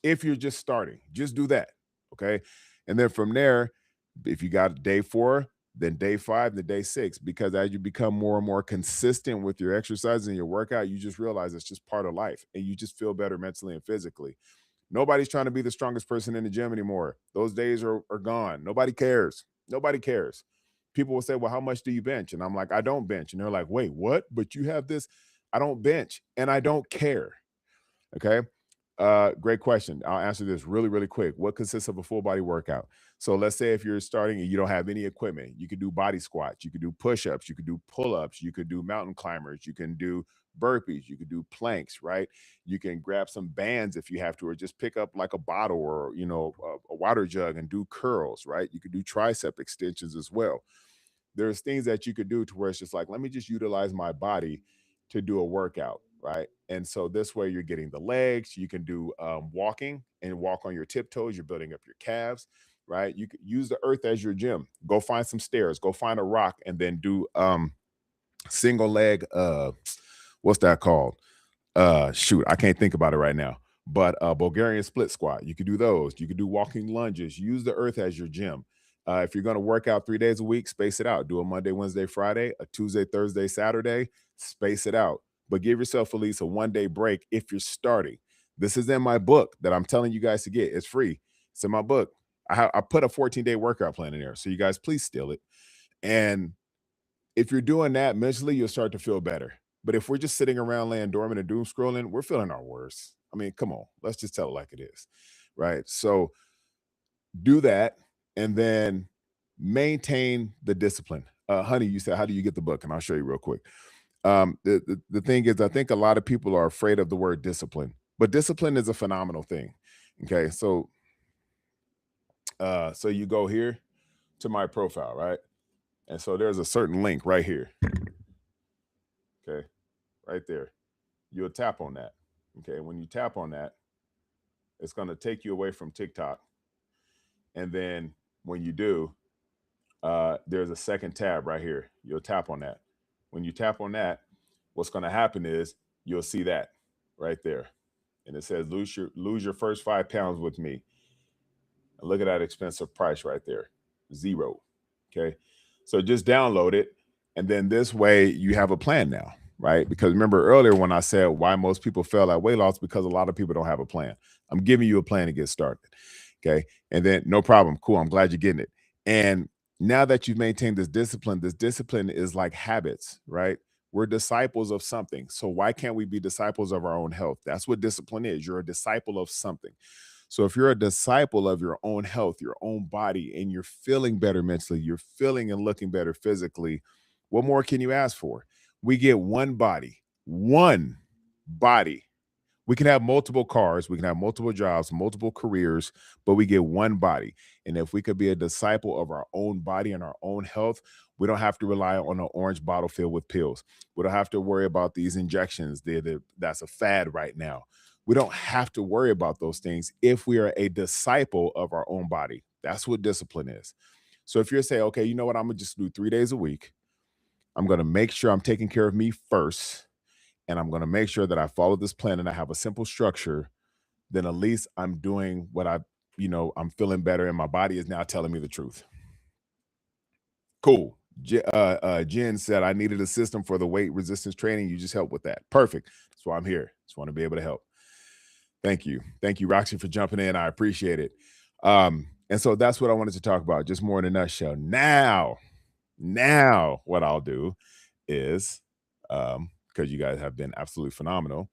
If you're just starting, just do that. Okay. And then from there, if you got day four, then day five, then day six, because as you become more and more consistent with your exercise and your workout, you just realize it's just part of life and you just feel better mentally and physically. Nobody's trying to be the strongest person in the gym anymore. Those days are gone. Nobody cares. Nobody cares. People will say, well, how much do you bench? And I'm like, I don't bench. And they're like, wait, what? But you have this. I don't bench and I don't care. Okay. Great question. I'll answer this really, really quick. What consists of a full body workout? So let's say if you're starting and you don't have any equipment, you could do body squats, you could do push-ups, you could do pull-ups, you could do mountain climbers, you can do burpees, you could do planks, right? You can grab some bands if you have to, or just pick up like a bottle or a water jug and do curls, right? You could do tricep extensions as well. There's things that you could do to where it's just like, let me just utilize my body to do a workout, right? And so this way you're getting the legs, you can do walking and walk on your tiptoes, you're building up your calves, right? You could use the earth as your gym. Go find some stairs, go find a rock, and then do single leg, what's that called? Shoot, I can't think about it right now. But Bulgarian split squat, you could do those. You could do walking lunges. Use the earth as your gym. If you're going to work out 3 days a week, space it out. Do a Monday, Wednesday, Friday, a Tuesday, Thursday, Saturday. Space it out. But give yourself at least a 1 day break if you're starting. This is in my book that I'm telling you guys to get. It's free. It's in my book. I put a 14-day workout plan in there. So you guys please steal it. And if you're doing that mentally, you'll start to feel better. But if we're just sitting around laying dormant and doom scrolling, we're feeling our worst. I mean, come on, let's just tell it like it is, right? So do that and then maintain the discipline. Honey, you said, how do you get the book? And I'll show you real quick. The thing is, I think a lot of people are afraid of the word discipline, but discipline is a phenomenal thing. Okay, so you go here to my profile, right? And so there's a certain link right here. Okay, right there. You'll tap on that. Okay, when you tap on that, it's going to take you away from TikTok. And then when you do, there's a second tab right here. You'll tap on that. When you tap on that, what's going to happen is you'll see that right there. And it says lose your first 5 pounds with me. And look at that expensive price right there. 0. Okay. So just download it. And then this way you have a plan now, right? Because remember earlier when I said why most people fail at weight loss, because a lot of people don't have a plan. I'm giving you a plan to get started. Okay. And then no problem. Cool. I'm glad you're getting it. And now that you've maintained this discipline is like habits, right? We're disciples of something. So why can't we be disciples of our own health? That's what discipline is. You're a disciple of something. So if you're a disciple of your own health, your own body, and you're feeling better mentally, you're feeling and looking better physically, what more can you ask for? We get one body. We can have multiple cars, we can have multiple jobs, multiple careers, but we get one body. And if we could be a disciple of our own body and our own health, we don't have to rely on an orange bottle filled with pills. We don't have to worry about these injections. That's a fad right now. We don't have to worry about those things if we are a disciple of our own body. That's what discipline is. So if you're saying, okay, you know what, I'm gonna just do 3 days a week. I'm gonna make sure I'm taking care of me first, and I'm gonna make sure that I follow this plan and I have a simple structure, then at least I'm doing what I'm feeling better and my body is now telling me the truth. Cool. Jen said I needed a system for the weight resistance training. You just helped with that. Perfect. That's why I'm here. Just want to be able to help. Thank you. Thank you, Roxy, for jumping in. I appreciate it. And so that's what I wanted to talk about, just more in a nutshell. Now, what I'll do is, because you guys have been absolutely phenomenal,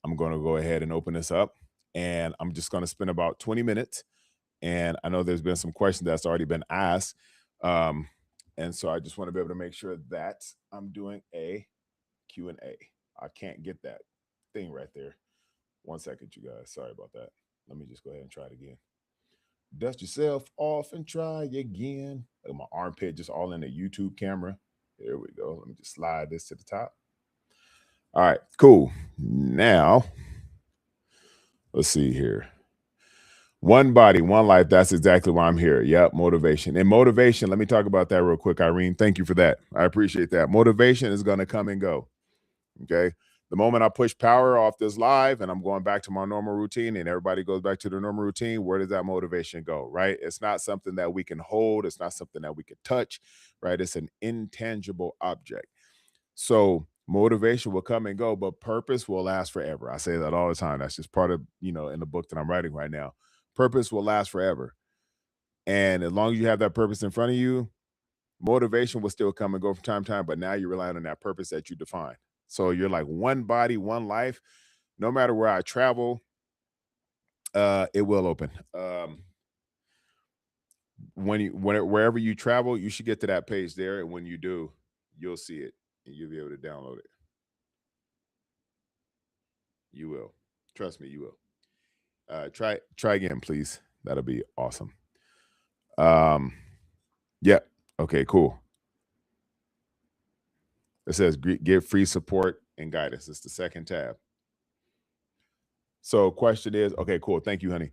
I'm going to go ahead and open this up, and I'm just going to spend about 20 minutes. And I know there's been some questions that's already been asked. And so I just want to be able to make sure that I'm doing a Q&A. I can't get that thing right there. One second, you guys. Sorry about that. Let me just go ahead and try it again. Dust yourself off and try again. Look at my armpit just all in the YouTube camera. There we go. Let me just slide this to the top. All right, cool. Now, let's see here. One body, one life. That's exactly why I'm here. Yep, motivation. And motivation, let me talk about that real quick, Irene. Thank you for that. I appreciate that. Motivation is going to come and go. Okay. The moment I push power off this live and I'm going back to my normal routine and everybody goes back to their normal routine, where does that motivation go? Right? It's not something that we can hold, it's not something that we can touch, right? It's an intangible object. So motivation will come and go, but purpose will last forever. I say that all the time. That's just part of, in the book that I'm writing right now. Purpose will last forever. And as long as you have that purpose in front of you, motivation will still come and go from time to time, but now you're relying on that purpose that you define. So you're like one body, one life. No matter where I travel, it will open. Wherever you travel, you should get to that page there, and when you do, you'll see it and you'll be able to download it. You will. Trust me, you will. Try again, please. That'll be awesome. Yeah. Okay, cool. It says get free support and guidance. It's the second tab. So question is, okay, cool. Thank you, honey.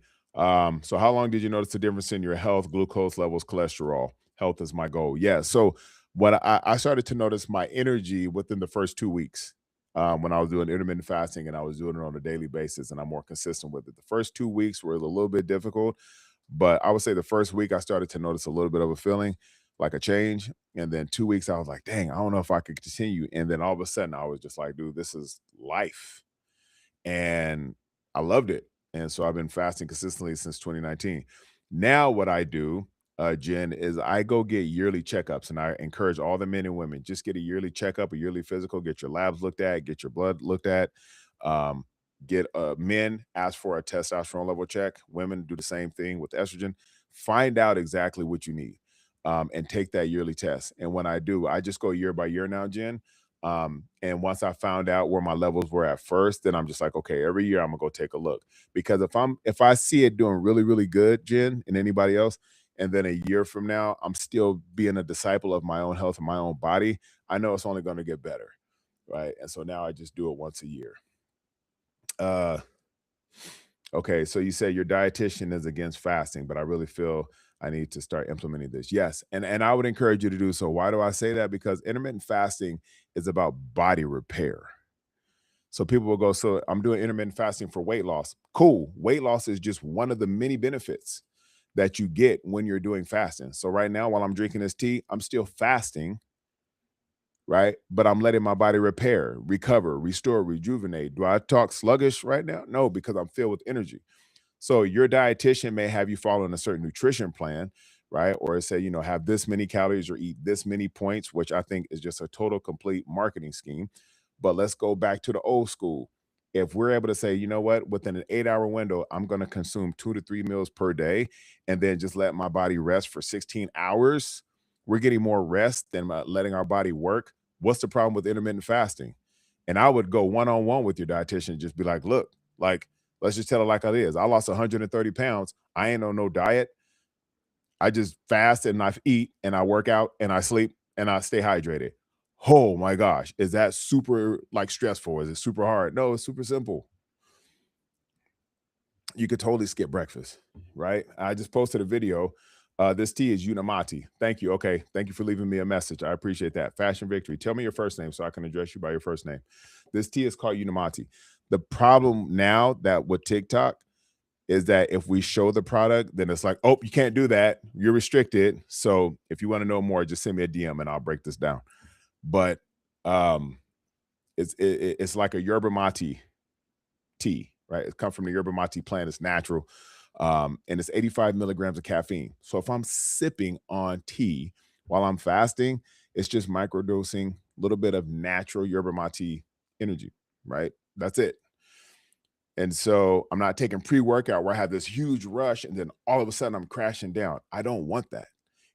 So how long did you notice the difference in your health, glucose levels, cholesterol? Health is my goal. Yeah. So what I started to notice my energy within the first 2 weeks, when I was doing intermittent fasting and I was doing it on a daily basis and I'm more consistent with it. The first 2 weeks were a little bit difficult, but I would say the first week I started to notice a little bit of a feeling like a change. And then 2 weeks I was like, dang, I don't know if I could continue. And then all of a sudden I was just like, dude, this is life. And I loved it. And so I've been fasting consistently since 2019. Now, what I do, Jen, is I go get yearly checkups, and I encourage all the men and women just get a yearly checkup, a yearly physical, get your labs looked at, get your blood looked at. Um, get Men ask for a testosterone level check. Women do the same thing with estrogen. Find out exactly what you need, and take that yearly test. And when I do, I just go year by year now, Jen. And once I found out where my levels were at first, then I'm just like, okay, every year I'm gonna go take a look. Because if I see it doing really, really good, Jen, and anybody else, and then a year from now, I'm still being a disciple of my own health and my own body, I know it's only gonna get better. Right. And so now I just do it once a year. Uh okay, so you say your dietitian is against fasting, but I really feel I need to start implementing this. Yes, and I would encourage you to do so. Why do I say that? Because intermittent fasting is about body repair. So people will go, so I'm doing intermittent fasting for weight loss. Cool. Weight loss is just one of the many benefits that you get when you're doing fasting. So right now, while I'm drinking this tea, I'm still fasting, right? But I'm letting my body repair, recover, restore, rejuvenate. Do I talk sluggish right now? No, because I'm filled with energy. So your dietitian may have you follow a certain nutrition plan, right? Or it say, have this many calories or eat this many points, which I think is just a total complete marketing scheme. But let's go back to the old school. If we're able to say, you know what, within an 8 hour window, I'm going to consume 2 to 3 meals per day and then just let my body rest for 16 hours, we're getting more rest than letting our body work. What's the problem with intermittent fasting? And I would go one on one with your dietitian, just be like, look, like, let's just tell it like it is. I lost 130 pounds. I ain't on no diet. I just fast and I eat and I work out and I sleep and I stay hydrated. Oh my gosh, is that super like stressful? Is it super hard? No, it's super simple. You could totally skip breakfast, right? I just posted a video. This tea is Unamati. Thank you. Okay. Thank you for leaving me a message. I appreciate that. Fashion Victory. Tell me your first name so I can address you by your first name. This tea is called Unamati. The problem now that with TikTok is that if we show the product, then it's like, oh, you can't do that. You're restricted. So if you want to know more, just send me a DM and I'll break this down. But um, it's like a yerba mate tea, right? It comes from the yerba mate plant. It's natural, and it's 85 milligrams of caffeine. So if I'm sipping on tea while I'm fasting, it's just microdosing a little bit of natural yerba mate energy, right? That's it. And so I'm not taking pre-workout where I have this huge rush and then all of a sudden I'm crashing down. I don't want that.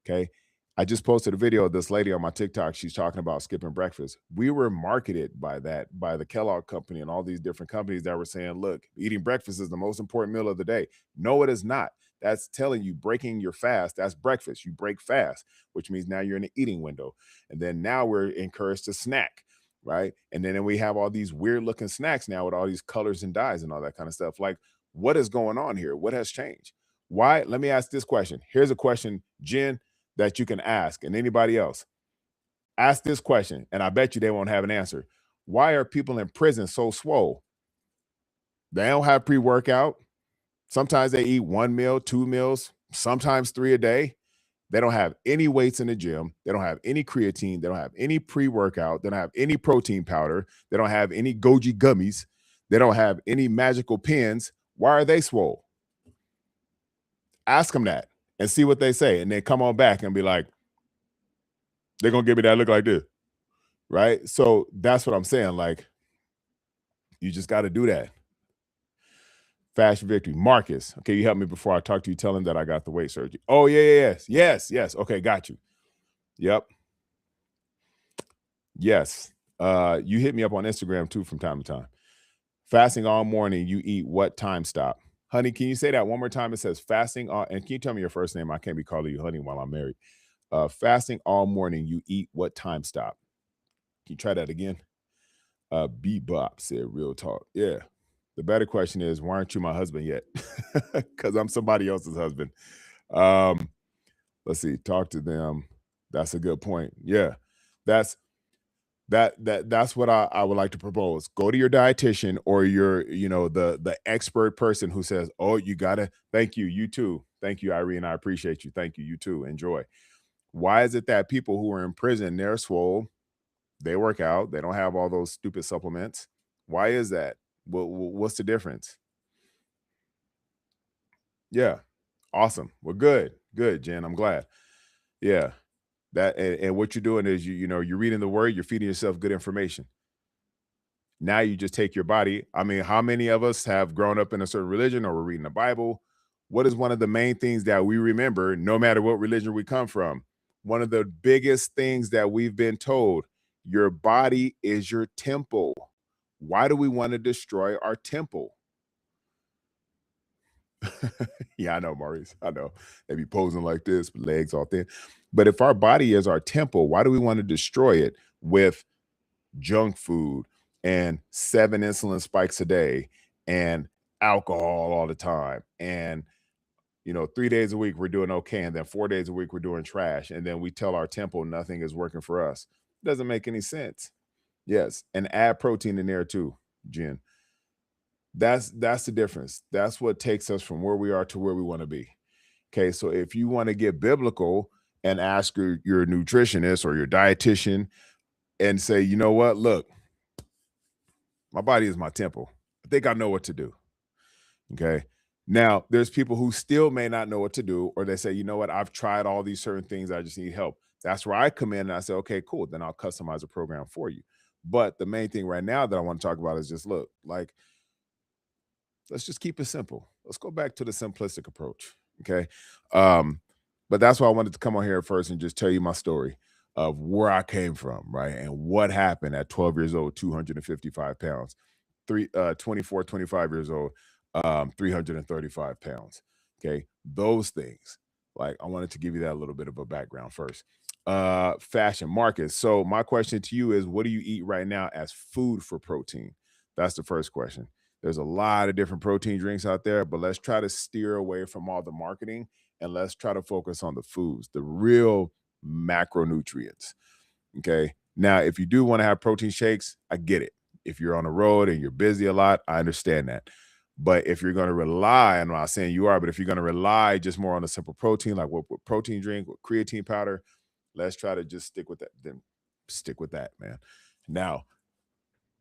Okay. I just posted a video of this lady on my TikTok. She's talking about skipping breakfast. We were marketed by that, by the Kellogg company and all these different companies that were saying, look, eating breakfast is the most important meal of the day. No, it is not. That's telling you breaking your fast. That's breakfast. You break fast, which means now you're in the eating window. And then now we're encouraged to snack, right? And then we have all these weird looking snacks now with all these colors and dyes and all that kind of stuff. Like, what is going on here? What has changed? Why? Let me ask this question. Here's a question, Jen, that you can ask, and anybody else. Ask this question, and I bet you they won't have an answer. Why are people in prison so swole? They don't have pre workout. Sometimes they eat one meal, 2 meals, sometimes three a day. They don't have any weights in the gym. They don't have any creatine. They don't have any pre workout. They don't have any protein powder. They don't have any Goji gummies. They don't have any magical pens. Why are they swole? Ask them that and see what they say. And then come on back and be like, they're going to give me that look like this. Right. So that's what I'm saying. Like, you just got to do that. Fashion Victory. Marcus. Okay. You help me before I talk to you. Tell him that I got the weight surgery. Oh, yeah, yes. Yes. Yes. Okay. Got you. Yep. Yes. You hit me up on Instagram too from time to time. Fasting all morning, you eat what time stop? Honey, can you say that one more time? It says fasting all, and can you tell me your first name? I can't be calling you honey while I'm married. Fasting all morning, you eat what time stop? Can you try that again? Bebop said real talk. Yeah. The better question is, why aren't you my husband yet? Because I'm somebody else's husband. Um, let's see, talk to them. That's a good point. Yeah. That's that's what I would like to propose. Go to your dietitian or your, the expert person who says, oh, you gotta, thank you, you too. Thank you, Irene. I appreciate you. Thank you, you too. Enjoy. Why is it that people who are in prison, they're swole, they work out, they don't have all those stupid supplements? Why is that? What's the difference? Yeah. Awesome. Well, good. Good, Jen. I'm glad. Yeah. That and what you're doing is you're reading the word, you're feeding yourself good information. Now you just take your body. I mean, how many of us have grown up in a certain religion or we're reading the Bible? What is one of the main things that we remember, no matter what religion we come from? One of the biggest things that we've been told, your body is your temple. Why do we want to destroy our temple? Yeah, I know, Maurice. I know. They be posing like this, legs all thin. But if our body is our temple, why do we want to destroy it with junk food and 7 insulin spikes a day and alcohol all the time? And 3 days a week we're doing okay, and then 4 days a week we're doing trash, and then we tell our temple nothing is working for us. Doesn't make any sense. Yes, and add protein in there too, Jen. That's the difference. That's what takes us from where we are to where we want to be. Okay, so if you want to get biblical and ask your nutritionist or your dietitian and say, you know what, look, my body is my temple. I think I know what to do. Okay. Now, there's people who still may not know what to do, or they say, you know what, I've tried all these certain things, I just need help. That's where I come in and I say, okay, cool, then I'll customize a program for you. But the main thing right now that I want to talk about is just look, like, let's just keep it simple. Let's go back to the simplistic approach. Okay. Um, but that's why I wanted to come on here first and just tell you my story of where I came from, right? And what happened at 12 years old, 255 pounds, 24, 25 years old, 335 pounds. Okay. Those things. Like, I wanted to give you that little bit of a background first. Fashion Marcus. So my question to you is, what do you eat right now as food for protein? That's the first question. There's a lot of different protein drinks out there, but let's try to steer away from all the marketing and let's try to focus on the foods, the real macronutrients. Okay. Now, if you do want to have protein shakes, I get it. If you're on the road and you're busy a lot, I understand that. But if you're going to rely, I'm not saying you are, but if you're going to rely just more on a simple protein, like what protein drink, with creatine powder, let's try to just stick with that. Then stick with that, man. Now,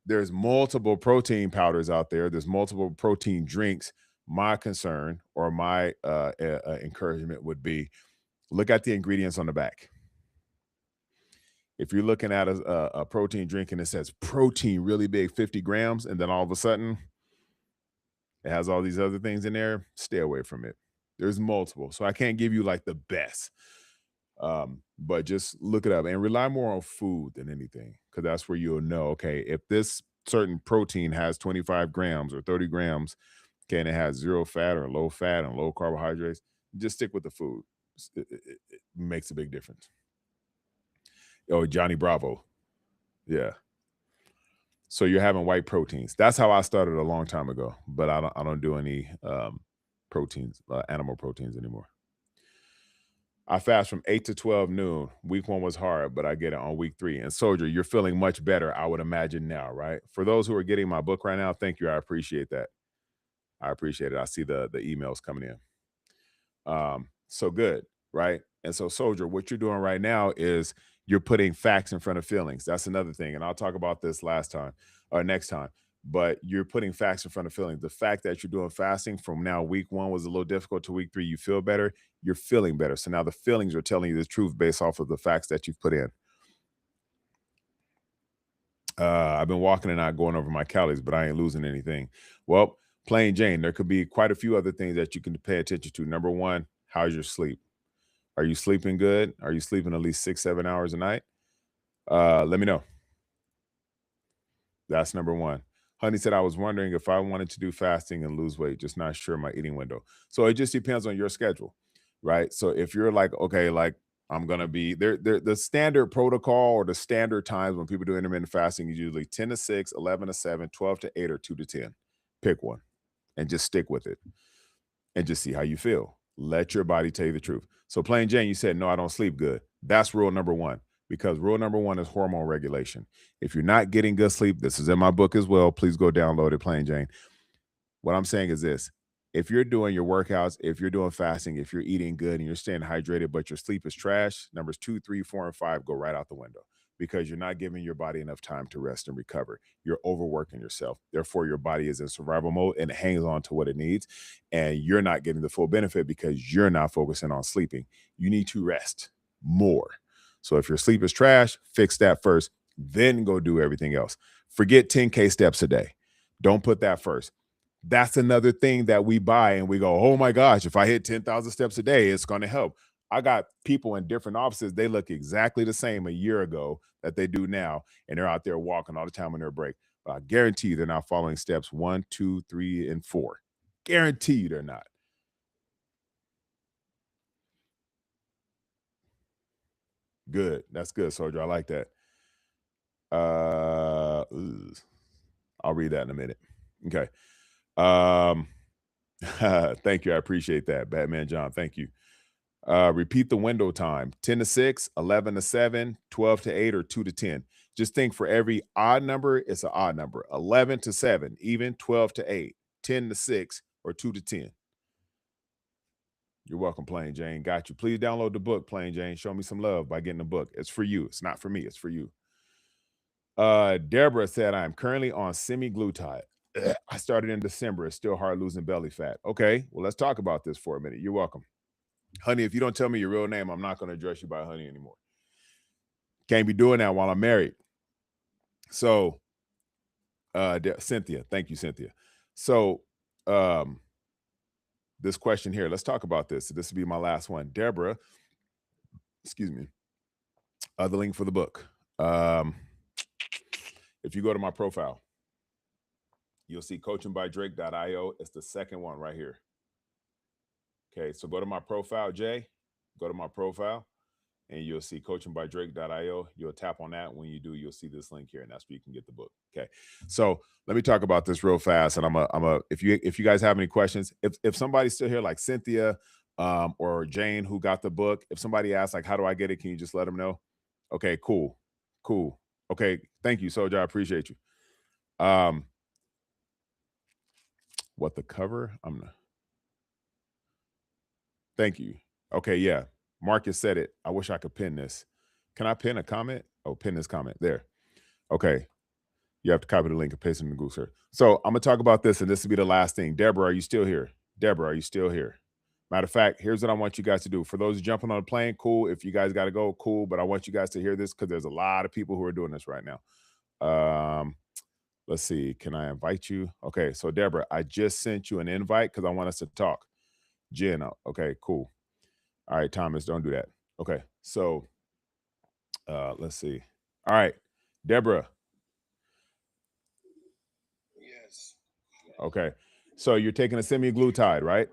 there's multiple protein powders out there. There's multiple protein drinks. My concern or my encouragement would be look at the ingredients on the back. If you're looking at a protein drink and it says protein really big, 50 grams, and then all of a sudden it has all these other things in there, stay away from it. There's multiple. So I can't give you like the best. But just look it up and rely more on food than anything, because that's where you'll know, okay, if this certain protein has 25 grams or 30 grams, okay, and it has zero fat or low fat and low carbohydrates, just stick with the food. It makes a big difference. Oh, Johnny Bravo. Yeah. So you're having white proteins. That's how I started a long time ago, but I don't do any proteins, animal proteins anymore. I fast from 8 to 12 noon. Week 1 was hard, but I get it on week 3. And Soldier, you're feeling much better, I would imagine now, right? For those who are getting my book right now, thank you. I appreciate that. I appreciate it. I see the emails coming in. So good, right? And so, Soldier, what you're doing right now is you're putting facts in front of feelings. That's another thing. And I'll talk about this last time or next time. But you're putting facts in front of feelings. The fact that you're doing fasting from now week 1 was a little difficult to week 3, you feel better, you're feeling better. So now the feelings are telling you the truth based off of the facts that you've put in. I've been walking and not going over my calories, but I ain't losing anything. Well, plain Jane, there could be quite a few other things that you can pay attention to. Number one, how's your sleep? Are you sleeping good? Are you sleeping at least 6, 7 hours a night? Let me know. That's number one. Honey said, I was wondering if I wanted to do fasting and lose weight, just not sure my eating window. So it just depends on your schedule, right? So if you're like, okay, like I'm gonna be there, the standard protocol or the standard times when people do intermittent fasting is usually 10 to 6, 11 to 7, 12 to 8, or 2 to 10. Pick one and just stick with it and just see how you feel. Let your body tell you the truth. So, plain Jane, you said, no, I don't sleep good. That's rule number one, because rule number one is hormone regulation. If you're not getting good sleep, this is in my book as well. Please go download it, plain Jane. What I'm saying is this: if you're doing your workouts, if you're doing fasting, if you're eating good and you're staying hydrated, but your sleep is trash, numbers 2, 3, 4, and 5 go right out the window because you're not giving your body enough time to rest and recover. You're overworking yourself. Therefore, your body is in survival mode and it hangs on to what it needs. And you're not getting the full benefit because you're not focusing on sleeping. You need to rest more. So if your sleep is trash, fix that first, then go do everything else. Forget 10K steps a day. Don't put that first. That's another thing that we buy and we go, oh my gosh, if I hit 10,000 steps a day, it's going to help. I got people in different offices. They look exactly the same a year ago that they do now. And they're out there walking all the time on their break. But I guarantee you they're not following steps 1, 2, 3, and 4. Guarantee you they're not. Good. That's good, Soldier. I like that. Ugh. I'll read that in a minute. Okay. Um, thank you. I appreciate that. Batman John. Thank you. Repeat the window time: 10 to 6, 11 to 7, 12 to 8, or 2 to 10. Just think for every odd number, it's an odd number: 11 to 7, even 12 to 8, 10 to 6, or 2 to 10. You're welcome, Plain Jane. Got you. Please download the book, Plain Jane. Show me some love by getting the book. It's for you. It's not for me. It's for you. Deborah said, I'm currently on semi-glutide. I started in December. It's still hard losing belly fat. Okay, well, let's talk about this for a minute. You're welcome. Honey, if you don't tell me your real name, I'm not going to address you by honey anymore. Can't be doing that while I'm married. So, Cynthia, thank you, Cynthia. So, um, this question here, let's talk about this. This will be my last one. Deborah, excuse me, the link for the book. If you go to my profile, you'll see coachingbydrake.io. It's the second one right here. Okay, so go to my profile, Jay. Go to my profile, and you'll see coachingbydrake.io. You'll tap on that. When you do, you'll see this link here, and that's where you can get the book. Okay, so let me talk about this real fast. And if you guys have any questions, if somebody's still here, like Cynthia, or Jane, who got the book, if somebody asks like, how do I get it? Can you just let them know? Okay, cool. Okay, thank you, Soldier. I appreciate you. What the cover? Thank you. Okay, yeah. Marcus said it. I wish I could pin this. Can I pin a comment? Oh, pin this comment there. Okay. You have to copy the link and paste it in the Google search. So I'm gonna talk about this, and this will be the last thing. Deborah, are you still here? Deborah, are you still here? Matter of fact, here's what I want you guys to do. For those jumping on a plane, cool. If you guys got to go, cool. But I want you guys to hear this because there's a lot of people who are doing this right now. Let's see. Can I invite you? Okay. So Deborah, I just sent you an invite because I want us to talk. Jen, okay, cool. All right, Thomas, don't do that. Okay. So let's see. All right, Deborah. Yes. Okay. So you're taking a semi-glutide, right?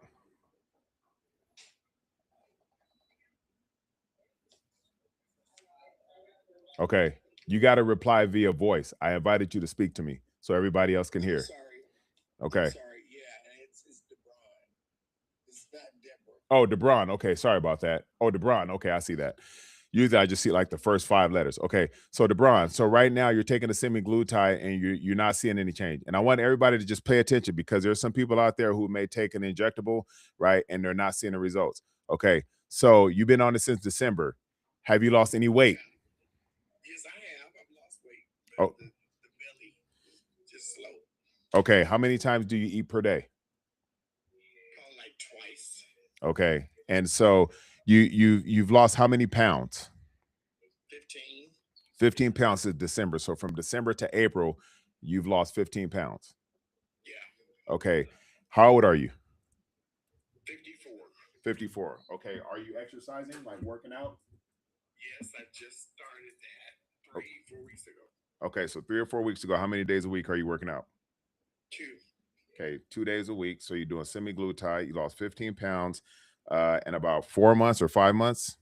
Okay. You got to reply via voice. I invited you to speak to me so everybody else can hear. Sorry. Okay. I'm sorry. Yeah, it's DeBron. It's not Deborah. Oh, DeBron. Okay. Sorry about that. Oh, DeBron. Okay. I see that. Usually I just see like the first 5 letters. Okay. So DeBron, so right now you're taking a semi-glutide and you're not seeing any change. And I want everybody to just pay attention because there's some people out there who may take an injectable, right? And they're not seeing the results. Okay. So you've been on it since December. Have you lost any weight? Yes, I have. I've lost weight. Oh. The belly just slow. Okay. How many times do you eat per day? Probably like twice. Okay. And so you've lost how many pounds? 15. 15 pounds since December. So from December to April, you've lost 15 pounds. Yeah. Okay. How old are you? 54. 54. Okay. Are you exercising, like working out? Yes, I just started that 3-4 weeks ago. Okay. So 3 or 4 weeks ago, how many days a week are you working out? 2. Okay. 2 days a week. So you're doing semi-glutide. You lost 15 pounds in about 4 months or 5 months?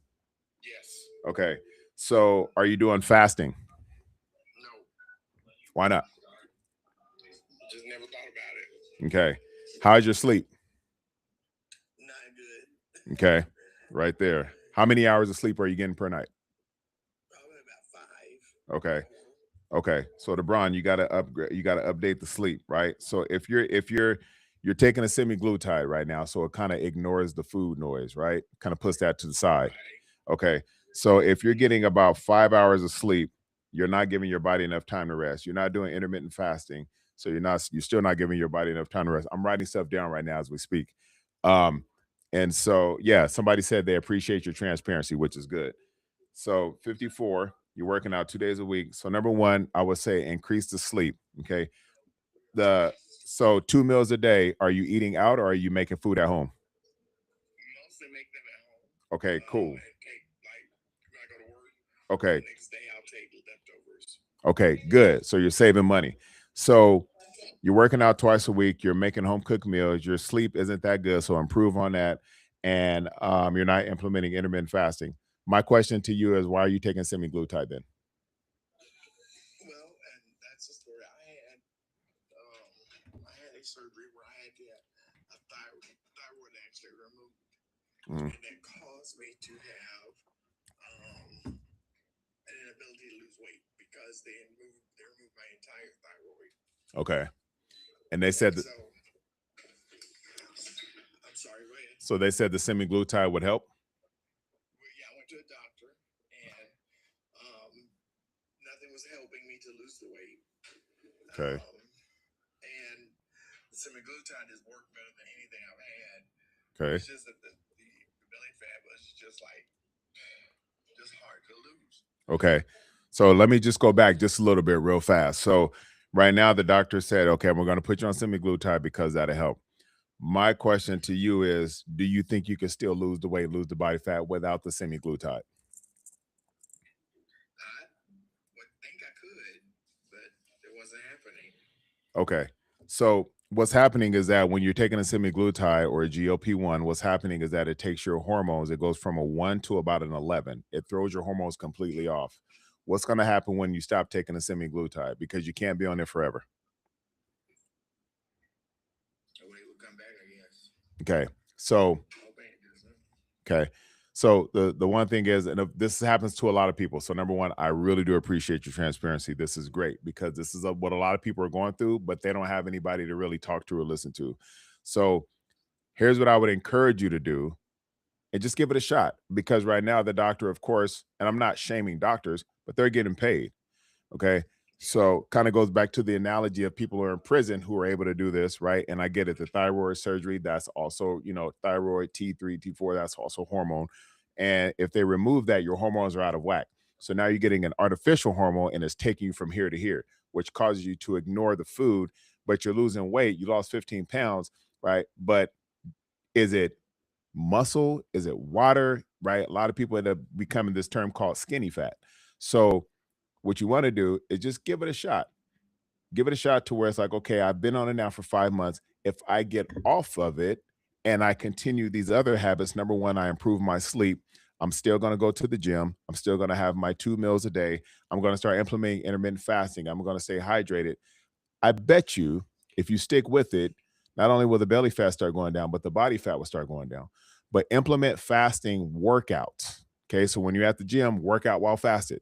Yes. Okay. So are you doing fasting? No. Why not? Just never thought about it. Okay. How's your sleep? Not good. Okay. Right there. How many hours of sleep are you getting per night? Probably about 5. Okay. Okay. So DeBron, you gotta upgrade, you gotta update the sleep, right? So if you're taking a semi-glutide right now, so it kind of ignores the food noise, right? Kind of puts that to the side. Okay. So if you're getting about 5 hours of sleep, you're not giving your body enough time to rest. You're not doing intermittent fasting. So you're still not giving your body enough time to rest. I'm writing stuff down right now as we speak. Um, and so yeah, somebody said they appreciate your transparency, which is good. So 54, you're working out 2 days a week. So number one, I would say increase the sleep. Okay. So 2 meals a day, are you eating out or are you making food at home? Mostly make them at home. Okay, cool. And take, like, when I go to work, Okay. the next day I'll take leftovers. Okay, good. So you're saving money. So you're working out twice a week, you're making home cooked meals, your sleep isn't that good, so improve on that. And you're not implementing intermittent fasting. My question to you is why are you taking semi-glutide then? Well, and that's the story. I had a surgery where I had to get a thyroid actually removed, Mm. and that caused me to have an inability to lose weight because they removed my entire thyroid. Okay. And they said that, So, I'm sorry, go ahead. so they said the semi-glutide would help? Well, yeah, I went to a doctor, and nothing was helping me to lose the weight. Okay. And semaglutide has worked better than anything I've had. Okay. It's just that the belly fat was just hard to lose. Okay. So let me just go back just a little bit real fast. So right now the doctor said, okay, we're going to put you on semaglutide because that'll help. My question to you is, do you think you can still lose the weight, lose the body fat without the semaglutide? I would think I could, but it wasn't happening. Okay. So what's happening is that when you're taking a semaglutide or a GLP-1, what's happening is that it takes your hormones, it goes from a 1 to about an 11. It throws your hormones completely off. What's going to happen when you stop taking a semaglutide? Because you can't be on it forever. The weight will come back, I guess. Okay. So, Okay, it doesn't. okay. So the one thing is, and this happens to a lot of people. So number one, I really do appreciate your transparency. This is great because this is what a lot of people are going through, but they don't have anybody to really talk to or listen to. So here's what I would encourage you to do, and just give it a shot, because right now the doctor, of course, and I'm not shaming doctors, but they're getting paid. Okay. So kind of goes back to the analogy of people who are in prison who are able to do this, right? And I get it. The thyroid surgery, that's also, thyroid, T3, T4, that's also hormone. And if they remove that, your hormones are out of whack. So now you're getting an artificial hormone and it's taking you from here to here, which causes you to ignore the food, but you're losing weight. You lost 15 pounds, right? But is it muscle? Is it water? Right? A lot of people end up becoming this term called skinny fat. So what you want to do is just give it a shot. Give it a shot to where it's like, okay, I've been on it now for 5 months. If I get off of it and I continue these other habits, number one, I improve my sleep. I'm still going to go to the gym. I'm still going to have my 2 meals a day. I'm going to start implementing intermittent fasting. I'm going to stay hydrated. I bet you if you stick with it, not only will the belly fat start going down, but the body fat will start going down. But implement fasting workouts. Okay. So when you're at the gym, work out while fasted.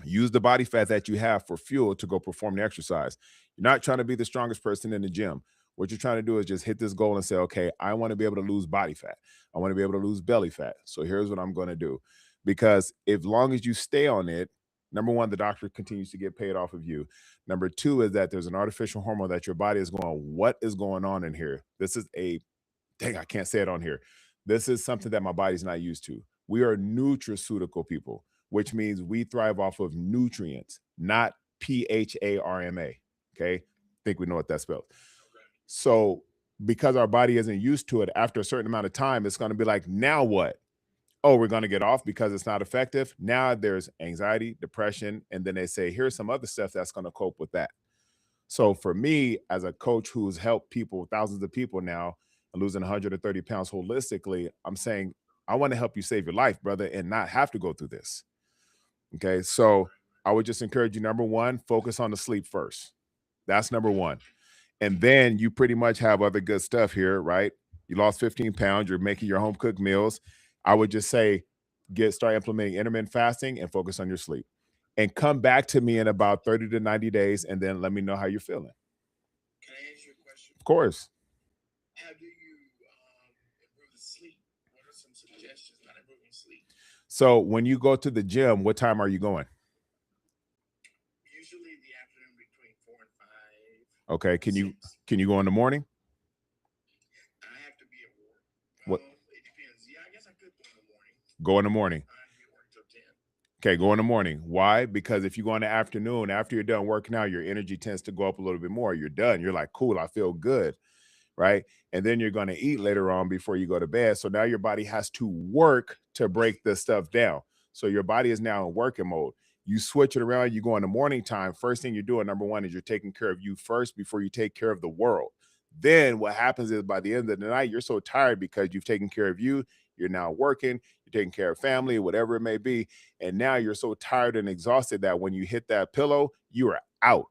Use the body fat that you have for fuel to go perform the exercise. You're not trying to be the strongest person in the gym. What you're trying to do is just hit this goal and say, okay, I want to be able to lose body fat. I want to be able to lose belly fat. So here's what I'm going to do. Because as long as you stay on it, number one, the doctor continues to get paid off of you. Number two is that there's an artificial hormone that your body is going, what is going on in here? This is dang, I can't say it on here. This is something that my body's not used to. We are nutraceutical people, which means we thrive off of nutrients, not PHARMA. Okay. I think we know what that spells. So because our body isn't used to it, after a certain amount of time, it's going to be like, now what? Oh, we're going to get off because it's not effective. Now there's anxiety, depression, and then they say, here's some other stuff that's going to cope with that. So for me, as a coach who's helped people, thousands of people now, losing 130 pounds holistically, I'm saying, I want to help you save your life, brother, and not have to go through this. Okay. So I would just encourage you, number one, focus on the sleep first. That's number one. And then you pretty much have other good stuff here, right? You lost 15 pounds, you're making your home cooked meals. I would just say, start implementing intermittent fasting and focus on your sleep. And come back to me in about 30 to 90 days and then let me know how you're feeling. Can I ask you a question? Of course. How do you improve the sleep? What are some suggestions on improving sleep? So when you go to the gym, what time are you going? Usually the afternoon between 4 and 5. Okay. Can you go in the morning? I have to be at work. What? It depends. Yeah, I guess I could go in the morning. Go in the morning. I have to be at work till 10. Okay, go in the morning. Why? Because if you go in the afternoon, after you're done working out, your energy tends to go up a little bit more. You're done. You're like, cool, I feel good. Right. And then you're going to eat later on before you go to bed. So now your body has to work to break this stuff down. So your body is now in working mode. You switch it around, you go in the morning time. First thing you're doing, number one, is you're taking care of you first before you take care of the world. Then what happens is by the end of the night, you're so tired because you've taken care of you. You're now working, you're taking care of family, whatever it may be. And now you're so tired and exhausted that when you hit that pillow, you are out.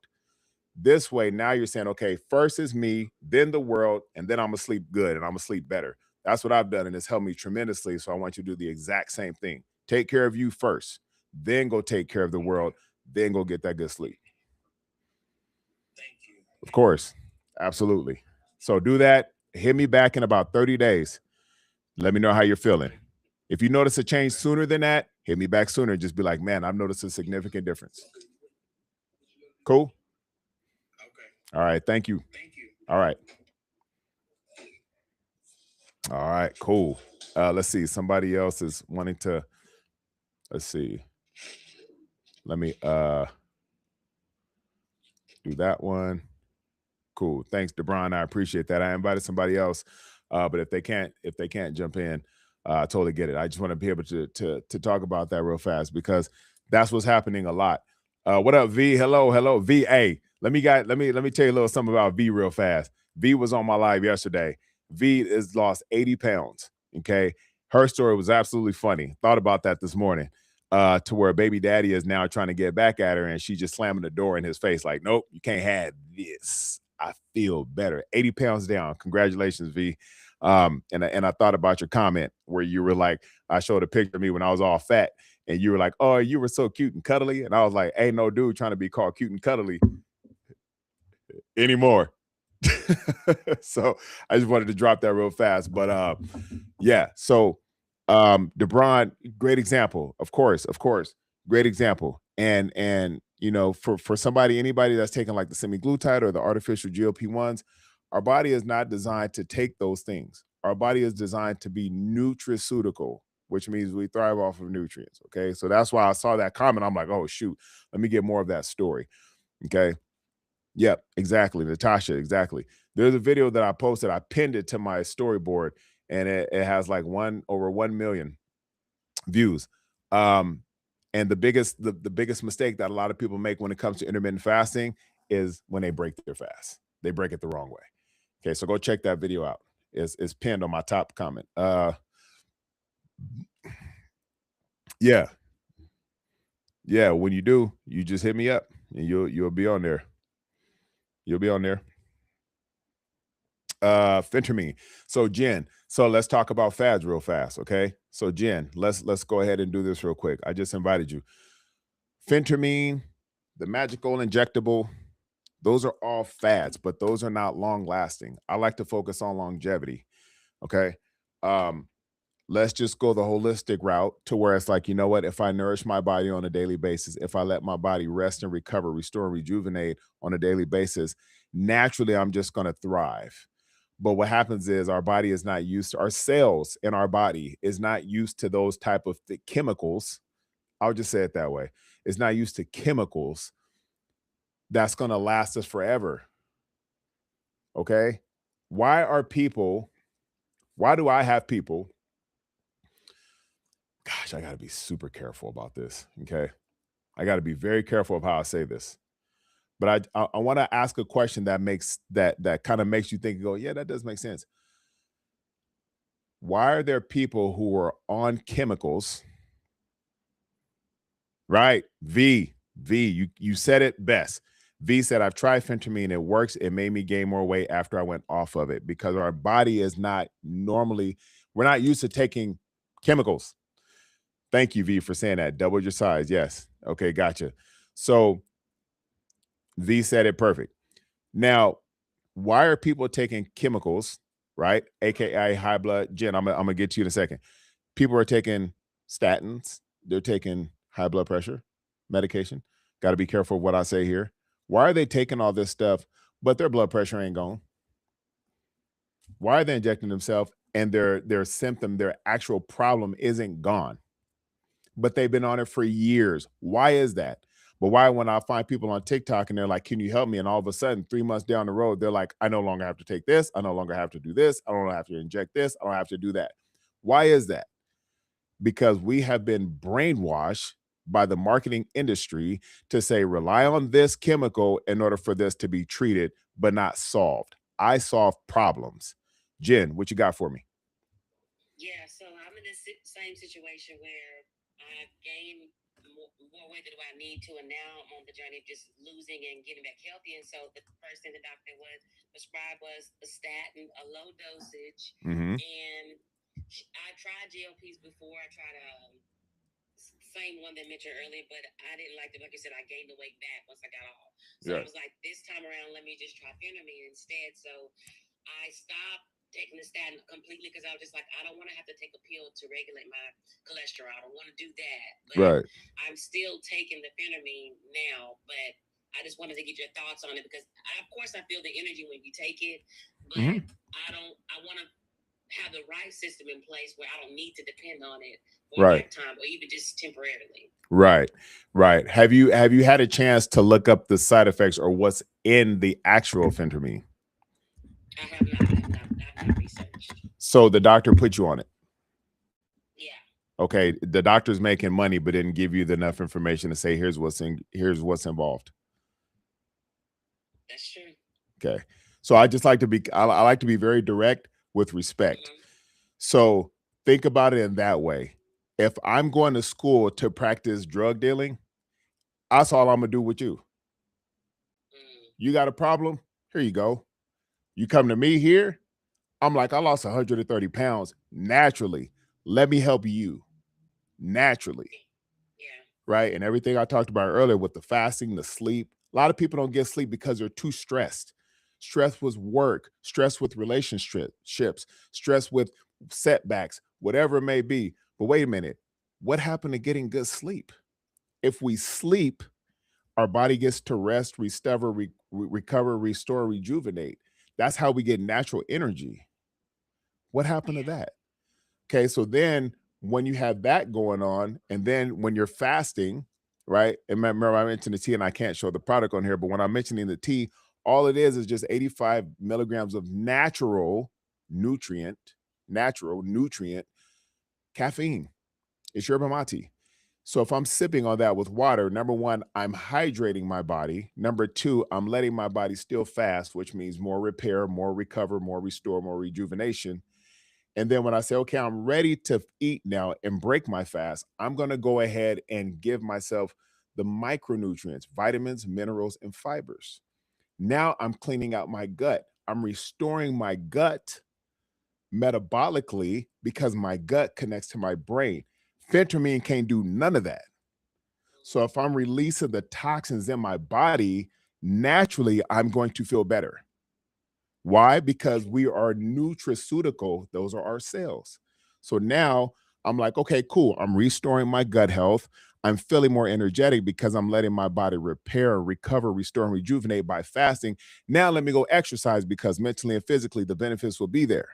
This way, now you're saying, okay, first is me, then the world, and then I'm gonna sleep good and I'm gonna sleep better. That's what I've done, and it's helped me tremendously. So I want you to do the exact same thing. Take care of you first, then go take care of the world, then go get that good sleep. Thank you. Of course, absolutely. So do that. Hit me back in about 30 days. Let me know how you're feeling. If you notice a change sooner than that, hit me back sooner. Just be like, man, I've noticed a significant difference. Cool. Okay. All right. Thank you. Thank you. All right. All right, cool. Let's see. Somebody else is wanting to, let's see. Let me do that one. Cool. Thanks, DeBron. I appreciate that. I invited somebody else, but if they can't jump in, I totally get it. I just want to be able to talk about that real fast because that's what's happening a lot. What up, V? Hello, V. Hey, let me tell you a little something about V real fast. V was on my live yesterday. V has lost 80 pounds. Okay, her story was absolutely funny. Thought about that this morning. To where baby daddy is now trying to get back at her, and she just slamming the door in his face, like, nope, you can't have this. I feel better. 80 pounds down. Congratulations, V. And I thought about your comment where you were like, I showed a picture of me when I was all fat, and you were like, oh, you were so cute and cuddly. And I was like, ain't no dude trying to be called cute and cuddly anymore. So I just wanted to drop that real fast. But yeah, so DeBron, great example, of course, great example. And you know, for somebody, anybody that's taking like the semi-glutide or the artificial GLP-1s, our body is not designed to take those things. Our body is designed to be nutraceutical, which means we thrive off of nutrients. Okay. So that's why I saw that comment. I'm like, oh shoot, let me get more of that story. Okay. Yep, exactly. Natasha, exactly. There's a video that I posted. I pinned it to my storyboard, and it has like over 1 million views. Um, and the biggest mistake that a lot of people make when it comes to intermittent fasting is when they break their fast. They break it the wrong way. Okay, so go check that video out. It's pinned on my top comment. Yeah, yeah. When you do, you just hit me up, and you'll be on there. You'll be on there. Phentermine. So Jen, so let's talk about fads real fast, okay? So Jen, let's go ahead and do this real quick. I just invited you. Phentermine, the magical injectable, those are all fads, but those are not long lasting. I like to focus on longevity, okay? Um, let's just go the holistic route to where it's like, you know what, if I nourish my body on a daily basis, if I let my body rest and recover, restore, and rejuvenate on a daily basis, naturally I'm just going to thrive. But what happens is our body is not used to, our cells in our body is not used to those type of chemicals. I'll just say it that way. It's not used to chemicals that's going to last us forever. Okay? Why do I have people, gosh, I got to be super careful about this, okay? I got to be very careful of how I say this. But I want to ask a question that kind of makes you think, go, yeah, that does make sense. Why are there people who are on chemicals? Right? You said it best. V said, I've tried phentermine, it works. It made me gain more weight after I went off of it because our body is not normally, we're not used to taking chemicals. Thank you, V, for saying that. Double your size. Yes. Okay, gotcha. So V said it perfect. Now, why are people taking chemicals, right? AKA high blood. Jen, I'm gonna get to you in a second. People are taking statins, they're taking high blood pressure medication. Got to be careful of what I say here. Why are they taking all this stuff, but their blood pressure ain't gone? Why are they injecting themselves and their symptom, their actual problem isn't gone? But they've been on it for years. Why is that? But why, when I find people on TikTok and they're like, can you help me? And all of a sudden, 3 months down the road, they're like, I no longer have to take this. I no longer have to do this. I don't have to inject this. I don't have to do that. Why is that? Because we have been brainwashed by the marketing industry to say, rely on this chemical in order for this to be treated, but not solved. I solve problems. Jen, what you got for me? Yeah, so I'm in the same situation where I've gained more weight than I need to, and now I'm on the journey of just losing and getting back healthy. And so the first thing the doctor was prescribed was a statin, a low dosage, Mm-hmm. and I tried GLPs before. I tried same one that mentioned earlier, but I didn't like it. Like I said, I gained the weight back once I got off. So I was like, this time around, let me just try phentermine instead. So I stopped taking the statin completely because I was just like, I don't want to have to take a pill to regulate my cholesterol. I don't want to do that. But Right. I'm still taking the phentermine now, but I just wanted to get your thoughts on it because, of course, I feel the energy when you take it, but Mhm. I want to have the right system in place where I don't need to depend on it for a Right. lifetime or even just temporarily. Right. Right. Have you had a chance to look up the side effects or what's in the actual phentermine? I have not. I have not researched. So the doctor put you on it. Yeah, Okay. The doctor's making money, but didn't give you enough information to say here's what's involved. that's true. Okay. So I just like to be I like to be very direct with respect. Mhm. So think about it in that way. If I'm going to school to practice drug dealing, that's all I'm gonna do with you. Mm. You got a problem? Here you go. You come to me here, I'm like, I lost 130 pounds naturally. Let me help you naturally, Yeah. right? And everything I talked about earlier with the fasting, the sleep. A lot of people don't get sleep because they're too stressed. Stress with work, stress with relationships, stress with setbacks, whatever it may be. But wait a minute, what happened to getting good sleep? If we sleep, our body gets to rest, recover, restore, rejuvenate. That's how we get natural energy. What happened to Yeah. that? Okay, so then when you have that going on, and then when you're fasting, right? And remember, I mentioned the tea, and I can't show the product on here, but when I'm mentioning the tea, all it is just 85 milligrams of natural nutrient caffeine. It's yerba mate. So if I'm sipping on that with water, number one, I'm hydrating my body. Number two, I'm letting my body still fast, which means more repair, more recover, more restore, more rejuvenation. And then when I say, okay, I'm ready to eat now and break my fast, I'm going to go ahead and give myself the micronutrients, vitamins, minerals, and fibers. Now I'm cleaning out my gut. I'm restoring my gut metabolically because my gut connects to my brain. Phentermine can't do none of that. So if I'm releasing the toxins in my body, naturally I'm going to feel better. Why? Because we are nutraceutical. Those are our cells. So now I'm like, okay, cool. I'm restoring my gut health. I'm feeling more energetic because I'm letting my body repair, recover, restore, and rejuvenate by fasting. Now let me go exercise because mentally and physically the benefits will be there.